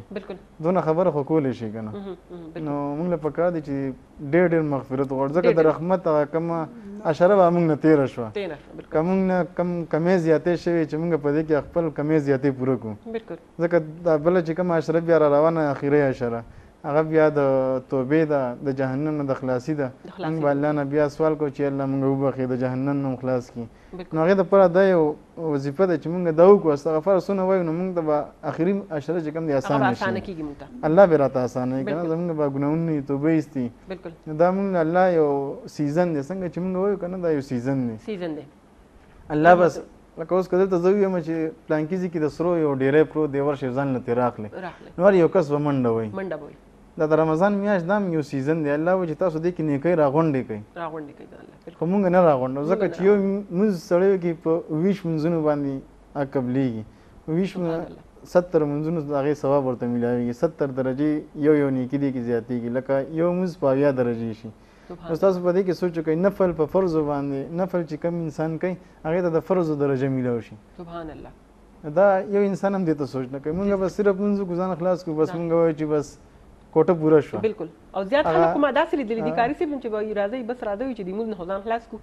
دونه خبره خو کولی شي که نه. نو موږ له پکار دی چې ډېر مغفرت وغواړو، ځکه د رحمت هغه کومه اشره به موږ نه تېره شوه، که موږ نه کم کمې زیاتې شوې چې موږ په دې کې خپل کمې زیاتې پوره کړو، ځکه دا بله چې کومه اشره بیا را روانه اخري اشره هغه بیا د توبې ده، د جهنم نه د خلاصي ده. موږ به الله نه بیا سوال کوو چې الله موږ وبخي، د جهنم نه خلاص کړي. نو هغې دپاره دا یو وظیفه ده چې موږ دا وکړو، استغفار څونه وایو نو موږ ته به اخري اشره چې کوم دی اسانه شي، الله به راته اسانوي که نه زموږ به ګناهونه توبه ایستي. نو دا موږ الله یو سیزن دی، څنګه چې موږ وایو که نه دا یو سیزن دی. الله بس لکه اوس که دلته زه ویم چې پلانکي ځای کې د سرو یو ډیری پروت دی ورشئ ځان له ترې راخلئ، نو هر یو کس به منډه وایي. دا د رمضان میاشت دا هم یو سیزن دی، الله وایي چې تاسو دې کې نیکۍ راغونډې کړئ، خو موږ نه راغونډو، ځکه چې یو مونځ سړیو کې په 20 مونځونو باندې قبلیږي، 70 مونځونو د هغې ثواب ورته میلاویږي، 70 درجې یو نیکي دې کې زیاتېږي، لکه یو مونځ په 80 درجې شي. نو تاسو په دې کې سوچ وکړئ نفل په فرضو باندې، نفل چې کم انسان کوي هغې ته د فرضو درجه میلاو شي. سبحان الله. دا یو انسان هم دې ته سوچ نه کوي، موږ بس صرف مونځ کو ځان خلاص کړو، بس موږ وایو چې بس کوټه پوره شوه. بالکل. او زیات خلک ما داسې لیدلي دي کاري صاحب چې وایي راځئ بس راځئ چې د مونځ نه ځان خلاص کړو.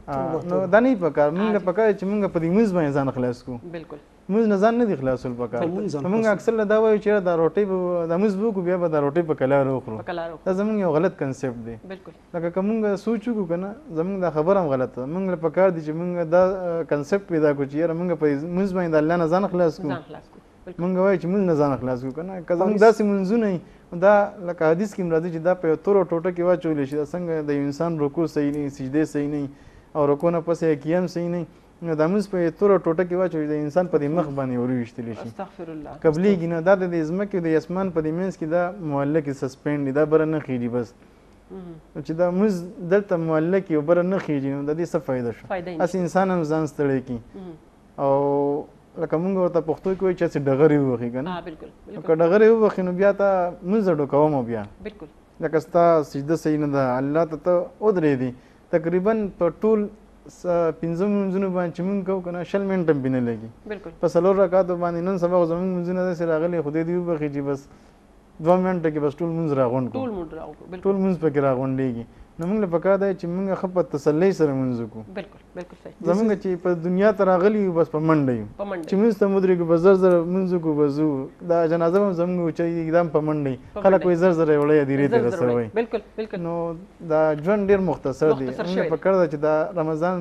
نو دا نه پکار، موږ له پکار چې موږ په دې مونځ باندې ځان خلاص کړو. بالکل. مونځ نه ځان نه دي خلاصول پکار. موږ اکثر دا وایو چې دا روټۍ به دا مونځ وکړو بیا به دا روټۍ په کلار وخورو. دا زموږ یو غلط کنسپټ دی. بالکل. لکه که موږ سوچ وکړو که نه زموږ دا خبره هم غلطه ده، موږ له پکار دي چې موږ دا کنسپټ پیدا کړو چې یاره موږ په مونځ باندې د الله نه ځان خلاص کړو. موږ وایو چې مونځ نه ځان خلاص کړو که نه، که زموږ داسې مونځونه وي دا لکه حدیث کې هم راځي چې دا په یو تورو ټوټه کې واچولی شي، دا څنګه د یو انسان رکوع صحیح نه وي، سجدې صحیح نه وي او رکوع نه پس یې قیام صحیح نه وي، نو دا مونځ په یو تورو ټوټه کې واچوي د انسان په دې مخ باندې ورویشتلی شي، قبلیږي نه. دا د ځمکې د اسمان په دې منځ کې دا معلق سسپینډ دی، دا بره نه خیږي. بس چې دا مونځ دلته معلق وي او بره نه خیږي نو د دې څه فایده شو؟ هسې انسان هم ځان ستړی کړي. او لکه موږ ورته پښتو کې وایي چې هسې ډغرې ووهي که نه، که ډغرې ووهي نو بیا ته مونځ ډوکوم بیا لکه ستا سجده صحیح نه ده، الله ته ته ودرېدې تقریبا په ټول 5 مونځونو باندې چې مونږ کوو که نه 20 منټه هم پې نه لګي. په 4 رکعاتو باندې نن سبا خو زمونږ مونځونه داسې راغلي خدای دې وبخي چې بس 2 منټه کې بس ټول مونځ راغونډ کړو، ټول مونځ پکې راغونډېږي. نو موږ له پکار دی چې موږ ښه په تسلۍ سره لمونځ وکړو. بالکل بالکل صحیح. زموږ چې په دنیا ته راغلي یو بس په منډه یو چې لمونځ ته ودرېږو بس زر زر لمونځ وکړو بس ځو. دا جنازه هم زموږ اوچوي دا هم په منډه وي. خلک وایي زر زر یې وړی هدیرې ته رسوئ. بالکل بالکل. نو دا ژوند ډېر مختصر دی. موږ له پکار ده چې دا رمضان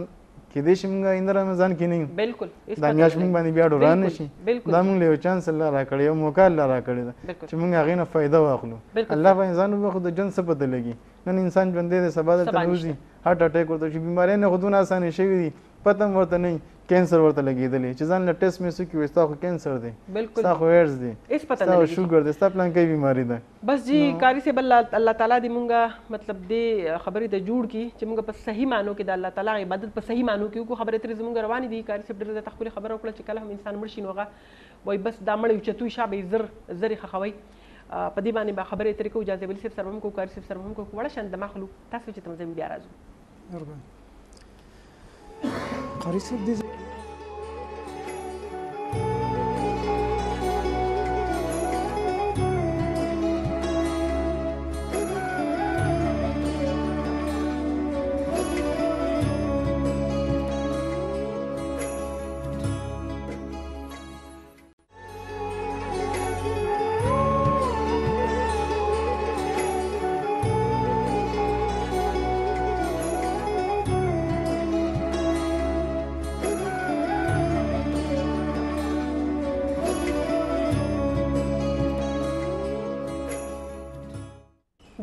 کېدای شي موږ آینده رمضان کې نه یو. بالکل. دا میاشت موږ باندې بیا ډوران نه شي. دا موږ له یو چانس الله راکړی یو موقع الله راکړې ده چې موږ هغې نه فایده واخلو. الله به انسان وبخو د ژوند څه پته لګي. نن انسان ژوندی دی سبا دلته نوځي هارټ اټیک ورته شي. بیماریانې خو دونه اسانې شوي دي پته هم ورته نه کینسر ورته لګېدلی چې ځان له ټیسټ مې څه کړي ستا خو کینسر دی ستا خو ایډز دی ستا خو شوګر دی ستا پلانکۍ بیماري ده. بس جی قاري صاحب الله تعالی دې مونږه مطلب دې خبرې ته جوړ کړي چې مونږ په صحیح معنو کې د الله تعالی عبادت په صحیح معنو کې وکړو. خبرې ترې زمونږ روانې دي. قاري صاحب ډېر زیاته ښکلې خبره وکړه چې کله هم انسان مړ شي نو هغه وایي بس دا مړی اوچتوي شا به یې زر یې ښخوئ. په دې باندې به خبرې ترې کوو. اجازه ولي صاحب سره هم کوو قاري صاحب سره هم کوو. وړه شان دمه خلو تاسو چې تم زموږ بیا راځو. قاري صاحب دې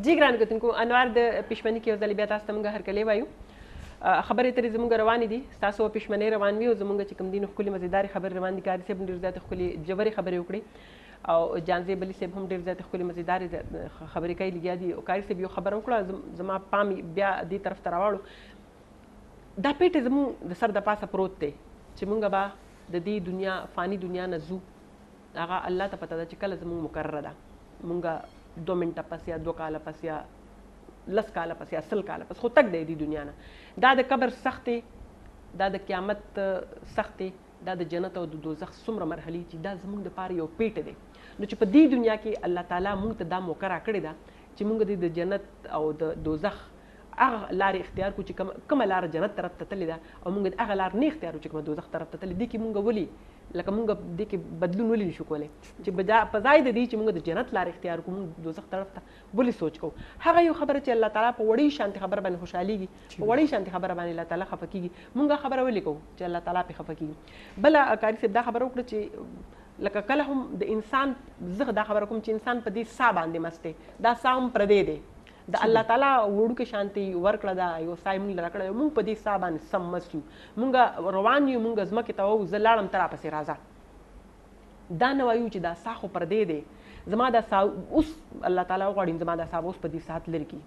جی ګران کتونکو انوار د پښمنۍ کې یو ځل بیا تاسو ته موږ هرکلی وایو. خبرې ترې زموږ روانې دي. ستاسو پښمنۍ روان وي او زموږ چې کوم دي نو ښکلې مزېدارې خبرې روان دي. قاري صاحب ډېر زیاتې ښکلې ژورې خبرې وکړې او جانزیب علي صاحب هم ډېر زیاتې ښکلې مزېدارې خبرې کوي لګیا دي. او قاري صاحب یو خبره وکړه زما پام بیا دې طرف ته راواړو. دا پیټې زموږ د سر د پاسه پروت دی چې موږ به د دې دنیا فاني دنیا نه ځو. هغه الله ته پته ده چې کله زموږ مقرره ده. موږ 2 منټه پس یا 2 کاله پس یا 10 کاله پس یا 100 کاله پس خو تک دی دنیا نه. دا د قبر سخت دی دا د قیامت سخت دی دا د جنت او د دوزخ څومره مرحلې چې دا زموږ دپاره یو پیټه دی. نو چې په دې دنیا کې الله تعالی موږ ته دا موقع راکړې ده چې موږ د جنت او د دوزخ هغه لارې اختیار کړو چې کومه لاره جنت طرف ته تللې ده او موږ هغه لار نه اختیار کړو چې کومه دوزخ طرف ته تللې. دې کې موږ ولې لکه موږ دې کې بدلون ولې نشو کولی چې په ځای د دې چې موږ د جنت لار اختیار کړو موږ دوزخ طرف ته ولې سوچ کوو. هغه یو خبره چې الله تعالی په وړې شانتې خبره باندې خوشحالېږي په وړې شانتې خبره باندې الله تعالی خفه کېږي. موږ خبره ولې کوو چې الله تعالی پرې خفه کېږي. بله قاري صاحب دا خبره وکړه چې لکه کله هم د انسان زه دا خبره کوم چې انسان په دې ساه باندې مست دی. دا ساه هم پردی دی د الله تعالی وړوکې شانتي ورکړه ده یو ساه یې موږ له راکړه موږ په دې ساه باندې سم مست یو. موږ روان یو موږ ځمکې ته وو زه لاړم ته راپسې راځه. دا نه وایو چې دا ساه خو پردی دی زما دا ساه اوس الله تعالی وغواړي زما دا ساه اوس په دې ساعت لرې کړي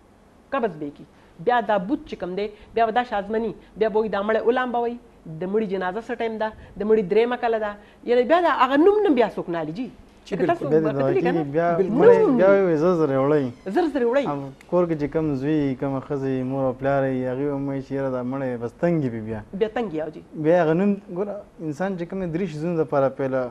قبض به یې کړي. بیا دا بوت چې کوم دی بیا به دا شازمني بیا به وایي دا مړی ولامبوئ د مړي جنازه څه ټایم ده د مړي درېیمه کله ده یعنې بیا دا هغه نوم نه بیا څوک نه علي جي زر زر وړی کور کې چې کوم زوی کومه ښځې مور او پلار یې هغې به وایي چې یاره دا مړی بس تنګ وي بیا تنګ یې بیا هغه نوم ګوره انسان چې کوم درې شیزونو دپاره پهله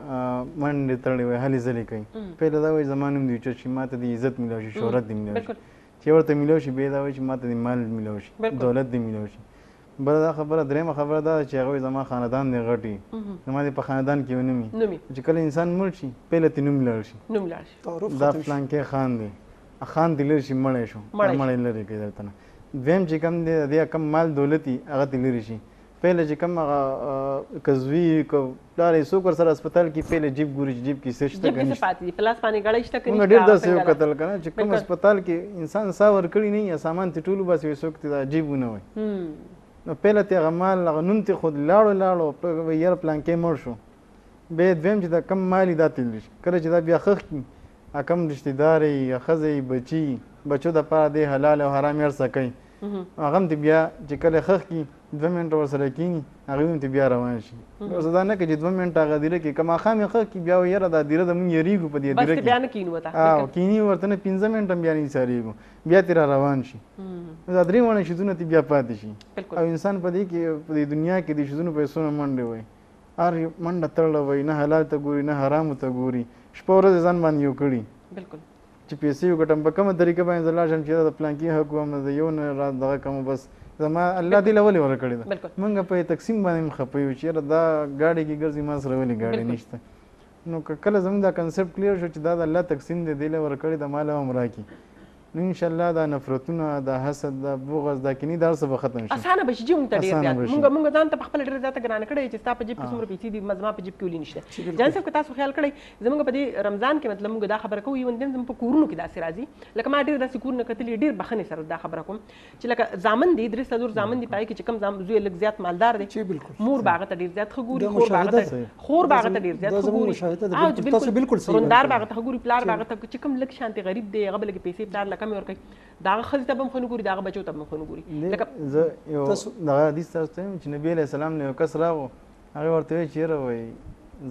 منډې تړلې وایي هلې ځلې کوي. پهله دا وایي زما نوم دې اوچت شي ما ته دې عزت میلاو شي شهرت دې میلاو شي چې ورته میلاو شي بیا دا وایي چې ما ته دې مال میلاو شي دولت دې میلاو شي. بله دا خبره درېیمه خبره دا ده چې هغه وایي زما خاندان دی غټ وي زما دې په خاندان کې ونه وي چې کله انسان مړ شي پهله ترې نوم لاړ شي دا فلانکې خان دی خان دې لرې شي مړی شو مړی لرې کوي درته نه. دویم چې کوم دی د دې کم مال دولت وي هغه ترې لرې شي. پهله چې کوم هغه که زوی که پلار یې څوک ورسره هسپتال کې پهله جیب ګوري چې جیب کې څه شته که نشته. موږ ډېر داسې وکتل که نه چې کوم هسپتال کې انسان ساه ورکړي نه یا سامان ترې ټول وباسي وایي څوک ترې دا جیب ونه وایي. نو پهله ترې هغه مال هغه نوم ترې خود لاړو یاره پلانکې مړ شو. بیا دویم چې دا کم مال یې دا تللی شي کله چې دا بیا خښ کړي کم رشتې دار یې یا ښځه یې بچي بچو دپاره دی حلال او حرام هر څه کوي هغه هم ترې بیا چې کله خښ کړي 2 منټه ورسره کښېني هغوی هم ترې بیا روان شي. اوس دا نه کوي چې 2 منټه هغه دیره کې که ماښام یې خښ کړي بیا وایي یاره دا دیره د مونږ یېرېږو په دې دیره کې کښېني ورته نه 15 منټه هم بیا نه ایسارېږو بیا ترې را روان شي. نو دا 3 وړه شیزونه ترې بیا پاتې شي او انسان په دې کې په دې دنیا کې د شیزونو پیسو نه منډې وایي هر منډه تړله وایي نه حلال ته ګوري نه حرامو ته ګوري شپه ورځ ځان باندې یو کړي چې پیسې وګټم په کومه طریقه باندې زه لاړ شم چې د پلانکي حق وم د یو نه را دغه کوم بس زما الله دې له ولې ورکړې ده موږ په تقسیم باندې خپه یو چې دا ګاډي کې ګرځي ما سره ولې ګاډي نشته نو کله زموږ دا کنسپټ کلیر شو چې دا د الله تقسیم دی دې له ورکړې د مال هم راکړي نو ان شاء الله دا نفرتونه دا حسد دا بغض دا کینی دا څه به ختم شي اسانه به شي چې موږ ته ډېر زیات موږ ځان ته په خپل ډېر زیات ګرانه کړی چې ستا په جیب کې څومره پیسې دي مزما په جیب کې ولې نشته جان صاحب که تاسو خیال کړئ زموږ په دې رمضان کې مطلب موږ دا خبره کوو یو دین زموږ په کورونو کې داسې راځي لکه ما ډېر داسې کورونه کتلي ډېر بخښنې سره دا خبره کوم چې لکه زامن دي درې څلور زامن دي پای کې چې کوم زوی لږ زیات مالدار دی مور باغ ته ډېر زیات ښه ګوري خور باغ ته ډېر زیات ښه ګوري روندار باغ ته ښه ګوري پلار باغ ته چې کوم لږ شانتي غریب دی هغه به لږ پیسې پلار له کمې ورکوي دغه ښځې ته به هم ښه نه ګوري دغه بچو ته به هم ښه نه ګوري لکه زه یو دغه حدیث تاسو ته چې نبي علیه السلام نه یو کس راغو هغې ورته وایي چې یاره وایي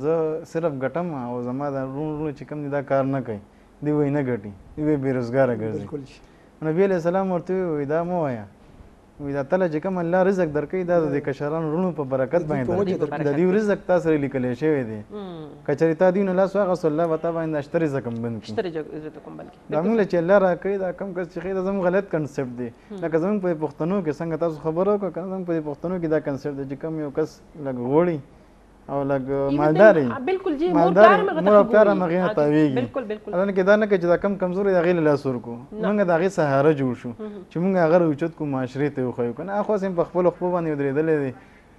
زه صرف ګټم او زما دا وروڼه چې کوم دي دا کار نه کوي دوی وایي نه ګټي دوی وایي بېروزګاره ګرځي نبي علیه السلام ورته وایي دا مه وایه وایي دا تله چې کوم الله رزق درکوي دا د کشرانو وروڼو په برکت باندې د دوی رزق تا سره لیکلی شوی دی که چېرې تا دوی نه لاس واخیستو الله به تا باندې اشته رزق هم بند کړي دا موږ له چې الله راکوي دا کوم کس چې ښایي دا زموږ غلط کنسپټ دی لکه زموږ په پښتنو کې څنګه تاسو خبره وکړه که زموږ په پښتنو کې دا کنسپټ دی چې کوم یو کس لږ غوړي او لږ مالدار وي مور او پلار هم هغې نه تاویږي الان کې دا نه کوي چې دا کم کمزوري د هغې له لاس ورکړو موږ د هغې سهاره جوړ شو چې موږ هغه راوچت کړو معاشرې ته وښیو که نه خاص هم په خپلو خپو باندې ودرېدلی دی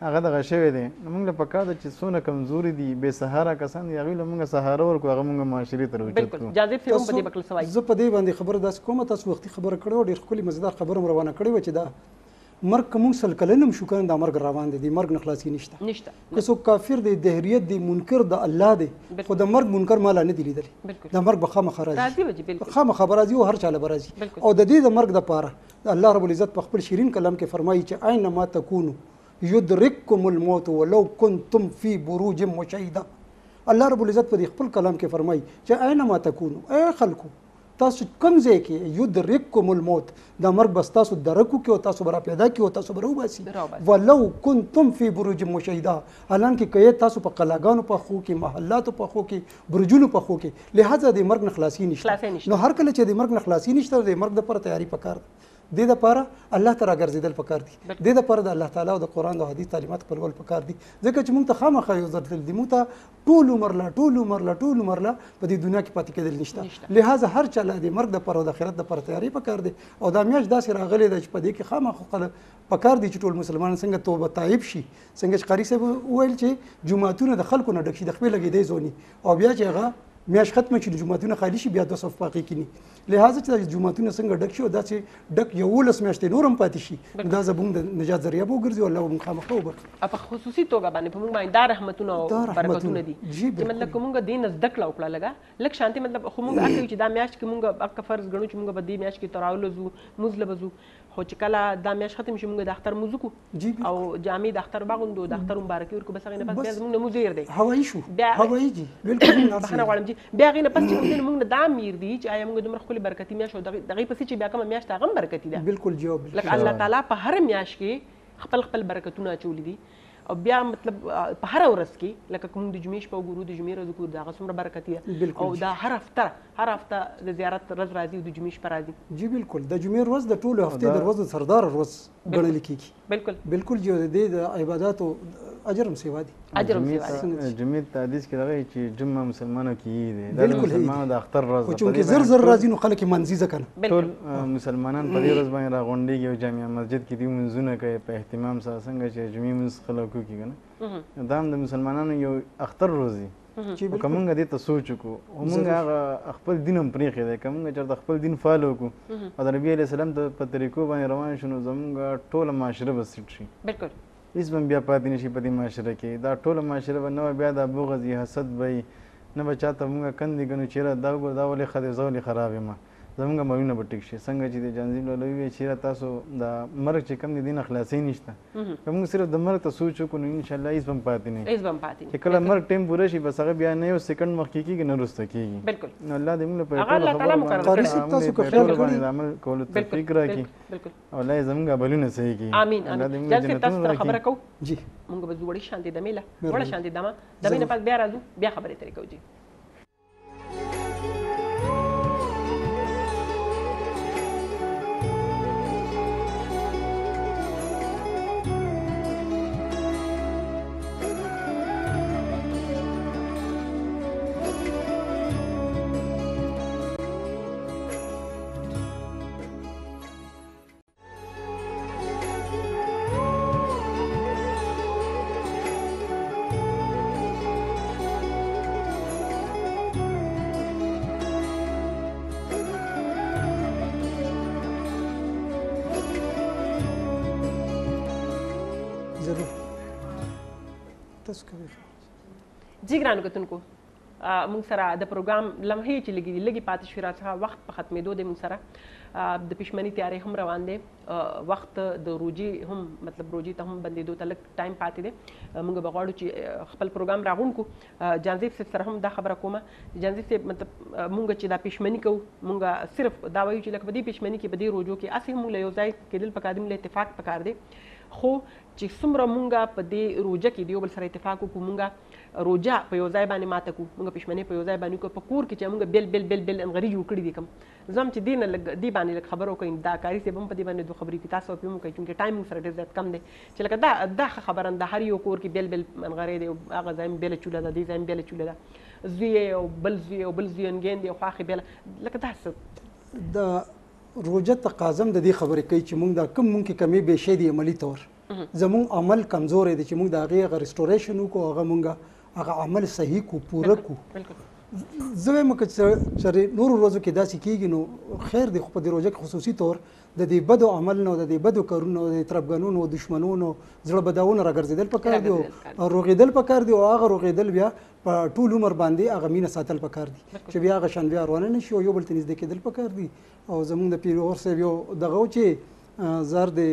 هغه دغه شوی دی نو موږ له پکار ده چې څونه کمزوري دي بې سهاره کسان دي هغوی له موږ سهاره ورکړو هغه موږ معاشرې ته راوچت کړو زه په دې باندې خبره داسې کومه تاسو وختي خبره کړې وه ډېر ښکلې مزیدار خبره هم روانه کړې وه چې دا مرګ که موږ سل کلن هم شو کنه دا مرګ روان دی د مرګ نه خلاصي نشته که څوک کافر دی دهریت دی منکر د الله دی خو د مرګ منکر ما لا نه دی لیدلی د مرګ به خامخا راځي خامخا به راځي او هر چا له به راځي او د دې د مرګ دپاره الله رب العزت په خپل شیرین کلام کې فرمایي چې اینما تکونو یدرککم الموت ولو کنتم فی بروج مشیده الله رب العزت په خپل کلام کې فرمایي چې اینما تکونو ای خلکو تاسو کوم ځای کې یدرککم الموت دا مرګ بس تاسو درکو کې او تاسو به را پیدا کې او تاسو به راوباسي ولو کنتم فی بروج مشیده حالانکه که تاسو په قلاګانو پخو کې محلاتو پخو کې برجونو پخو کې لہذا د مرګ نه خلاصي نشته نو هر کله چې د مرګ نه خلاصي نشته د مرګ لپاره تیاری پکار ده دې دپاره الله ته راګرځېدل پکار دي دې دپاره د الله تعالی او د قرآن او حدیث تعلیمات خپلول پکار دي ځکه چې موږ ته خامخا یو ځل دي موږ ته ټول عمر لا په دې دنیا کې پاتې کېدل نشته لہذا هر چا له د مرګ دپاره او د آخرت دپاره تیاری پکار دی او دا میاشت داسې راغلی ده چې په دې کې خامخا پکار دي چې ټول مسلمانان څنګه توبه تایب شي څنګه چې قاري صاحب وویل چې جوماتونه د خلکو نه ډک شي د خپې لګېدی زوني او بیا چې هغه میاشت ختمه چې د جوماتونه خالي شي بیا 2 صف باقي کینی لہذا چې د جوماتونه څنګه ډک شي او داسې ډک 11 میاشتې نور هم پاتې شي دا زموږ د نجات ذریعه به وګرځي او الله به موږ خامخا وبخښي په خصوصي توګه باندې په موږ باندې دا رحمتونه او برکتونه دي چې مطلب که موږ دین زده کړه وکړه لږه لږ شانتي مطلب خو موږ هڅه کوو چې دا میاشت کې موږ هغه فرض ګڼو چې موږ به دې میاشت کې تراول وځو مونځ له وځو خو چې کله دا میاشت ختم شي موږ د اختر مونځ وکړو او جامې د اختر واغوندو د اختر مبارکي ورکړو بس هغې نه پس بیا زموږ نه مونځ هېر دی هوایي شو هوایي جي بالکل بخښنه غواړم جي بیا هغې نه پس چې موږ نه دا امیر دي چې آیا موږ دومره ښکلې برکتي میاشت او د هغې پسې چې بیا کومه میاشت هغه هم برکتي ده بالکل جواب لکه الله تعالی په هر میاشت کې خپل خپل برکتونه اچولي دي او بیا مطلب په هر ورځ کې لکه کوم د جمعې شپه وګورو د جمعې ورځ وګورو د هغه څومره برکتي ده او دا هر هفته د زیارت ورځ راځي او د جمعې شپه راځي جی بالکل د جمعې ورځ د ټولو هفتې د ورځو سردار ورځ ګڼل کېږي بالکل جو د عباداتو اجر هم سیوا دي جمعې ته حدیث کې راغلی چې جمعه مسلمانو کې دی دا د مسلمانانو د اختر ورځ ده چونکې زر زر راځي نو خلک یې منځي ځکه نه ټول مسلمانان په دې ورځ باندې راغونډېږي او جامع مسجد کې دوی مونځونه کوي په اهتمام سره څنګه چې جمعې مونځ خلک وکړي که نه دا هم د مسلمانانو یو اختر ورځ دی که موږ دې ته سوچ وکړو او موږ هغه خپل دین هم پرېښی دی که موږ چېرته خپل دین فالو وکړو او د نبي علیه السلام په طریقو باندې روان شو نو زموږ ټوله معاشره به سیټ شي بالکل هېڅ به بیا پاتې نه شي په دې معاشره کې دا ټوله معاشره به نه وه بیا دا بغض وي حسد به وي نه به چاته موږ کندې ګڼو چېرې دا وګوره دا ولې ښه دی زه ولې خراب یم زموږ مالونه به ټیک شي څنګه چې د جانظیم لاله وویل چې تاسو د مرګ چې کوم دی دې نه خلاصۍ نشته که موږ صرف د مرګ ته سوچ وکړو نو انشاءالله هېڅ به هم پاتې نه چې کله مرګ ټایم پوره شي بس هغه بیا نه یو سیکنډ مخکې کېږي نه وروسته کېږي نو الله دې موږ له په ټولو باندې د عمل کولو توفیق راکړي او الله یې زموږ عملونه صحیح کړي امین جان صاحب تاسو سره خبره کوو جی موږ به ځو وړې شانتې دمې له وړه شانتې دمه دمې نه پس بیا راځو بیا خبرې ترې کوو جی جی ګرانو کتونکو موږ سره د پروګرام لمحې چې لږې پاتې شوې راڅخه وخت په ختمېدو دی موږ سره د پښمنۍ تیاری هم روان دی وخت د روجي هم مطلب روجي ته هم بندېدو ته لږ ټایم پاتې دی موږ به غواړو چې خپل پروګرام راغونډ کړو جانزیب صاحب سره هم دا خبره کومه جانزیب صاحب مطلب موږ چې دا پښمني کوو موږ صرف دا وایو چې لکه په دې پښمني کې په دې روجو کې هسې موږ له یو ځای کېدل پکار دی موږ له اتفاق پکار دی خو چې څومره مونږ په دې روجه کې د یو بل سره اتفاق وکړو مونږ روجه په یو ځای باندې ماته کړو مونږ پښمنۍ په یو ځای باندې وکړو په کور کې چې مونږ بل انغري جوړ کړي دي کوم زه هم چې دې نه لږ دې باندې لږ خبره وکړم دا کاري صاحب هم په دې باندې دوه خبرې کوي تاسو په موږ کوي چې ټایم سره ډېر زیات کم دی چې لکه دا خبره ده هر یو کور کې بل انغري دی هغه ځای بل چوله ده دې ځای بل چوله ده زوی او بل زوی انګین دی خواخې بل لکه دا څه د روجه تقاضم د دې خبرې کوي چې مونږ دا کم مونږ کې کمی به شي دی عملی طور زمون عمل کمزور دی چې موږ د هغه ریسټوریشن وکړو هغه موږ هغه عمل صحیح کو پوره کو زه وایم چې نور ورځو کې داسې کیږي نو خیر دی خو په دې روزه کې خصوصي طور د دې بدو عمل نو د دې بدو کارونو د تربګانونو دشمنونو زړه بداونه راګرځیدل پکار دی او روغېدل پکار دی او هغه روغېدل بیا په ټول عمر باندې هغه مینه ساتل پکار دي چې بیا هغه شان بیا روانه نشي او یو بل ته نږدې کېدل پکار دي او زمونږ د پیرور صاحب یو دغه چې زار دی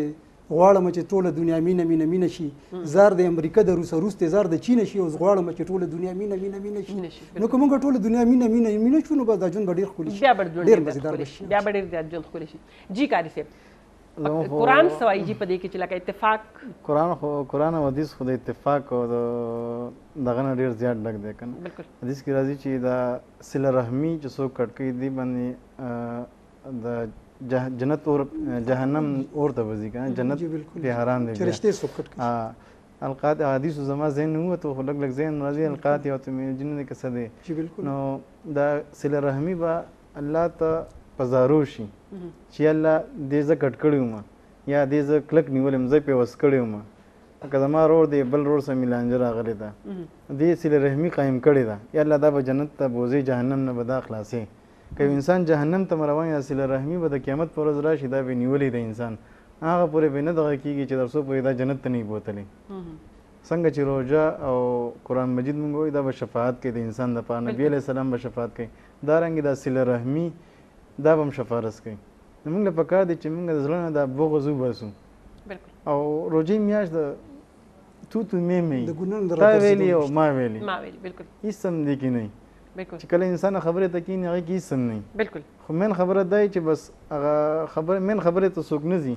غواړم چې ټوله دنیا مینه شي زار د امریکا د روس ته زار د چین شي او غواړم چې ټوله دنیا مینه شي نو کومه ټوله دنیا مینه شو نو به دا ژوند ډیر خولي شي ډیر مزیدار شي بیا ډیر زیات ژوند خولي شي جی کاری صاحب قرآن سوای جی په دې کې چې لکه اتفاق قرآن او حدیث خو د اتفاق او دغه نه ډیر زیات ډک دی کنه حدیث کې راځي چې دا صله رحمی چې څوک کټ کوي دی باندې د جنت اور جهنم اور ته وځي کنه جنت په حرام دی فرشته سوکټ القات حدیث زما ذهن نو ته لګ ذهن راځي القات او ته جن کې څه دی نو دا صله رحمی با الله ته پزارو شي چې الله دې ز کټ کړیو ما یا دې ز کلک نیولم ز په وس کړیو ما که زما رور دی بل رور سره ملانجه راغلی دا دې صله رحمی قائم کړی دا یا الله دا به جنت ته بوزي جهنم نه به دا خلاصي که انسان جهنم ته روان یا صله رحمی به د قیامت پر ورځ راشي دا به نیولې د انسان هغه پورې به نه دغه کیږي چې درسو پورې دا جنت ته نه بوتلې څنګه چې روزه او قرآن مجید مونږ وایي دا به شفاعت کوي د انسان لپاره نبی علیه السلام به شفاعت کوي دارنګې دا صله رحمی دا به هم شفارس کوي نو موږ له پکار دی چې موږ د زړه نه دا بغض وباسو او روژې میاشت د تو مې تا ویلي او ما ویلي هېڅ هم دې کې نه چې کله انسان خبرې ته کېني هغې کې هېڅ هم نه بالکل خو مین خبره دا چې بس هغه مین خبرې ته څوک نه ځي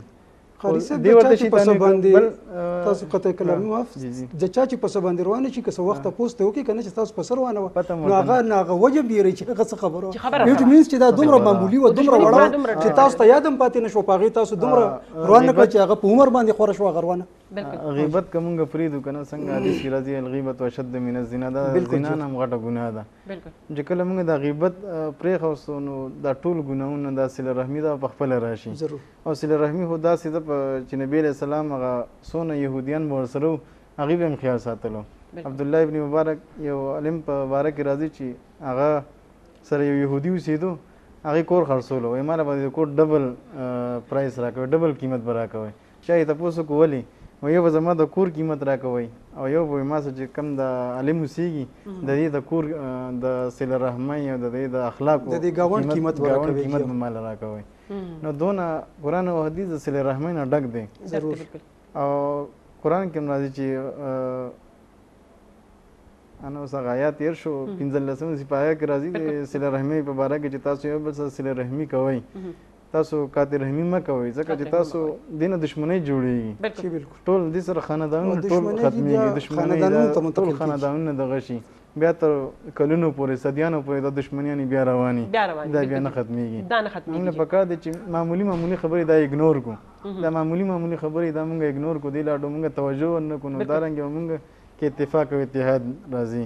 تاسو قطع کلامي معاف د چا چې په څه باندې روانه شي که څه وخت پوسټ وکړي کنه چې تاسو په سر روانه و نو هغه وجب دی چې هغه څه خبره یو مینس چې دا دومره معمولی و دومره وړه چې تاسو ته یادم پاتې نشو پاغي تاسو دومره روانه کړ چې هغه په عمر باندې خور شو غروانه غیبت کومه فریدو کنه څنګه حدیث کې راځي الغیبت وشد من الزنا دا زنا هم غټه ګناه ده چې کله موږ د غیبت پرې خوستو نو دا ټول ګناهونه د صله رحمی دا په خپل راشي او صله رحمی هو دا سیده چې نبی علیہ السلام هغه څونه یهودیان به ورسره هغوی به هم خیال ساتلو عبدالله ابن مبارک یو علم په باره کې راځي چې هغه سره یو یهودي اوسېدو هغې کور خرڅولو وایي ما له به د کور ډبل پرایس راکوئ ډبل قیمت به راکوئ چا یې تپوس وکړو ولې وایي یو به زما د کور قیمت راکوئ او یو به ما سره چې کم د علم اوسېږي د دې د کور د صله رحمۍ او د دې د اخلاقو د دې ګاونډ قیمت به ماله راکوئ نو دونه قرآن او حدیث د صله رحمۍ نه ډک دی او قرآن کې هم راځي چې انا اوس هغه آیات تېر شو 15 سپاره کې راځي د صله رحمۍ په باره کې چې تاسو یو بل سره صله رحمي کوئ تاسو قاطع رحمي مه کوئ ځکه چې تاسو دینه دښمنۍ جوړېږي ټول دې سره خاندانونه ټول ختمېږي دښمنۍ ټول خاندانونه دغه شي بیا تر کلونو پورې صدیانو پورې د دښمنیانې بیا رواني دا بیا نه ختمېږي موږ له پکار دی چې معمولي خبرې دا اګنور کړو دا معمولي خبرې دا موږ اګنور کړو دې لاډو موږ توجه ورنه کړو نو دارنګې موږ کې اتفاق او اتحاد راځي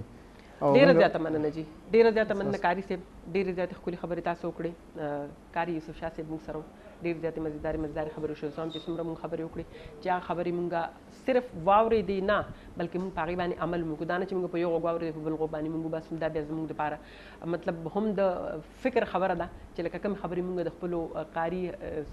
ډېره زیاته مننه جی ډیره زیاته مننه کاری صاحب، ډیره زیاته ښکلې خبرې تاسو وکړې. کاری یوسف شاه صاحب موږ سره ډېر زیاتې مزیدارې خبرې وشوې. زه هم چې څومره موږ خبرې وکړې چې هغه خبرې موږ صرف واورېدې نه بلکې موږ په هغې باندې عمل وکړو. دا نه چې موږ په یو غوږ واورېدې په بل غوږ باندې موږ بس دا بیا زموږ دپاره مطلب هم د فکر خبره ده چې لکه کومې خبرې موږ د خپلو قاري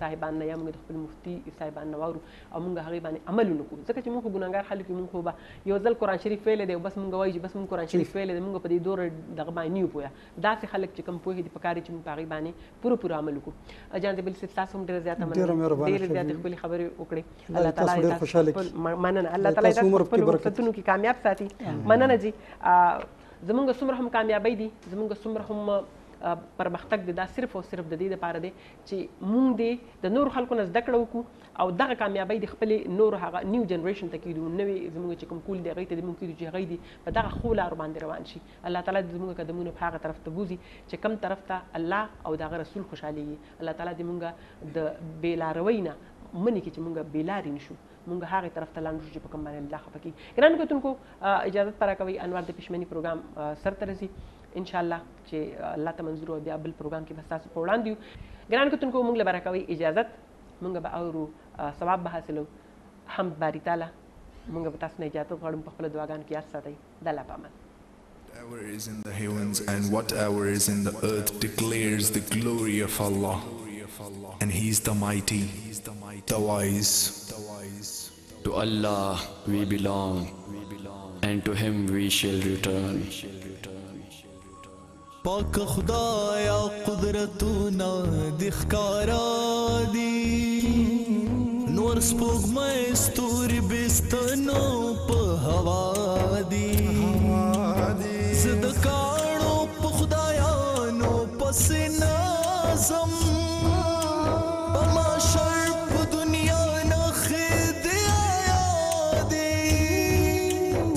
صاحبان نه یا موږ د خپل مفتي صاحبان نه واورو او موږ هغې باندې عمل ونه کړو. ځکه چې موږ خو ګناهګار خلک یو، موږ خو به یو ځل قرآن شریف ویلی دی او بس موږ وایو چې بس موږ قرآن شریف ویلی دی، موږ په دې دوره دغه باندې نه یو پوهه. داسې خلک چې کوم پوهې دي پکار دي چې موږ په هغې باندې پوره عمل وکړو. جان جبیل صاحب تاسو هم ډېره زیاته مننه، ډېرې زیاتې ښکلې خبرې وکړې. الله تعالی مننه، الله تعالی تاسو په خپلو فرصتونو کې کامیاب ساتي. مننه جي. زمونږ څومره هم کامیابۍ دي، زمونږ څومره هم پرمختګ دی، دا صرف او صرف د دې دپاره دی چې مونږ د نورو خلکو نه زده کړه وکړو او دغه کامیابۍ د خپلې نورو هغه نیو جنریشن ته کېږدو، نوې زموږ چې کوم کول دی هغوی ته دې مونږ کېږدو چې هغوی دې په دغه ښو لارو باندې روان شي. الله تعالی دې زموږ قدمونه په هغه طرف ته بوځي چې کوم طرف ته الله او د هغه رسول خوشحالېږي. الله تعالی دې مونږ د بېلاروۍ نه منې کې چې مونږ بېلارې نه شو، مونږ هغې طرف ته لاندې شو چې په کوم باندې الله خفه کېږي. ګرانو کتونکو اجازت په راکوئ، انوار د پېشمني پروګرام سر ته رسي انشاءالله چې الله ته منظور او بیا بل پروګرام کې به ستاسو په وړاندې یو. ګرانو کتونکو موږ له به راکوئ اجازت، موږ به اورو ثواب به حاصلو. حمد باري تعالی موږ به تاسو نه اجازت غواړو په خپلو دعاګانو کې یاد ساتئ. د الله په امان. Whatever is in the heavens and whatever is in the earth declares the glory of Allah, and He is the mighty, the wise. To Allah we belong, and to Him we shall return. پاک خدایا قدرتونه د ښکارا دي، نور سپوږمۍ ستوري بستنو په هوا دي، زه د کاڼو په خدایانو پسې نازم، په معاشر په دنیا نښې د آیا دي،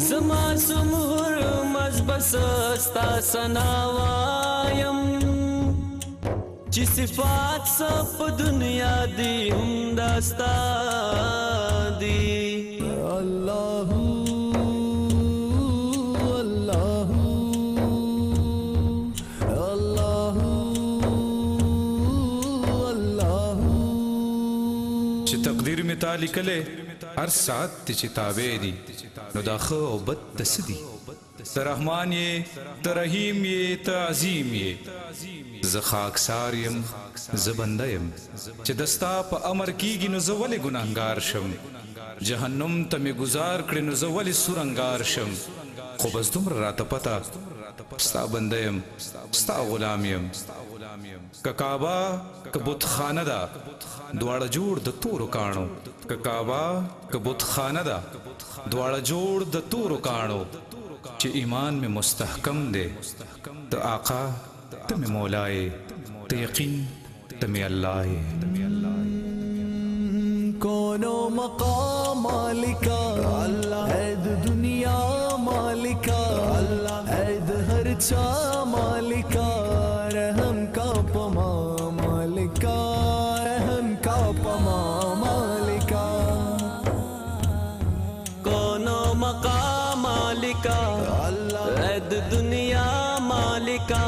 زما زمور مزبس ستا ثنا وایم چې صفات څه په دنیا دي هم دا ستا دي. الله الله الله الله چې تقدیر می تا لیکلې هر ساعت چې تابع دي نو دا ښه او بد ته څه دي؟ ته رحمان یې، ته رحیم یې، ته عظیم یې. زه خاکسار یم، زه بنده یم چې د ستا په امر کېږي نو زه ولې ګناهګار شم؟ جهنم ته مې ګزار کړې نو زه ولې سورنګار شم؟ خو بس دومره راته پته ستا بنده یم، ستا غلام یم. که کعبه که بتخانه ده دواړه جوړ د تورو کاڼو، که کعبه که بتخانه ده دواړه جوړ د تورو کاڼو، چې ایمان میں مستحکم دے تو آقا تم مولائے تو یقین تم اللہ ہے. کونو مقام مالکا اللہ ہے دنیا مالکا اللہ ہے ہر چا مالکا رحم کا پما مالکا رحم کا پما مالکا. کونو مقام مالکا عید دنیا مالکا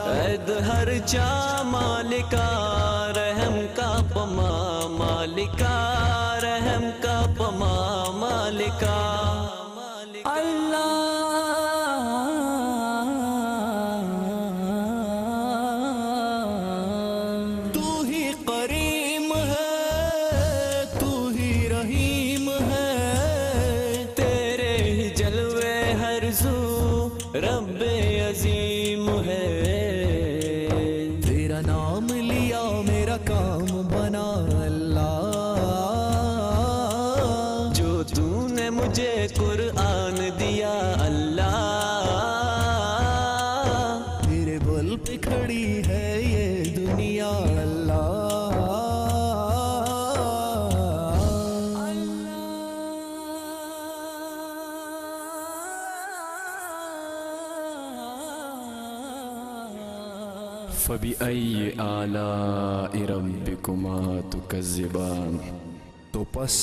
عید ہر چا مالکا رحم کا پما مالکا رحم کا پما مالکا. اللہ تو ہی کریم ہے، تو ہی رحیم ہے، تیرے ہی جلوے ہر زو رب عظیم ہے. تیرا نام لیا میرا کام بنا اللہ، جو تو نے مجھے قرآن دیا اللہ، میرے بل پہ کھڑی ہے یہ دنیا اللہ. فبأي آلاء ربكما تكذبان. تو پس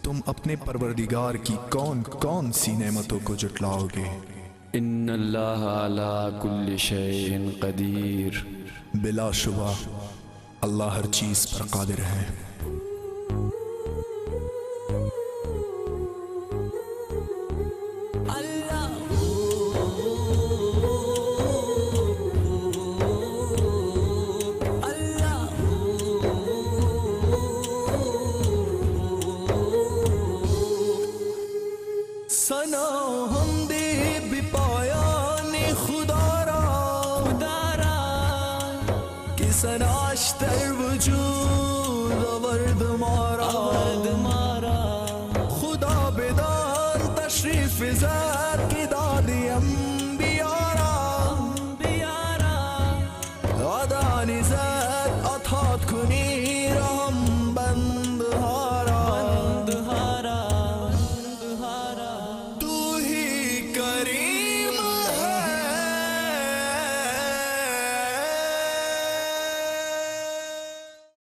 تم اپنے پروردگار کی کون کون سی نعمتوں کو جٹلاؤ گے؟ ان اللہ علی کل شیء قدیر. بلا شبہ اللہ ہر چیز پر قادر ہے. سنا ہم دے بھی پایان خدا را کہ سناشتر وجود ورد مارا خدا بدان تشریف ذات کی دادی انبیاء را آدانی ذات اتحاد کنی رحم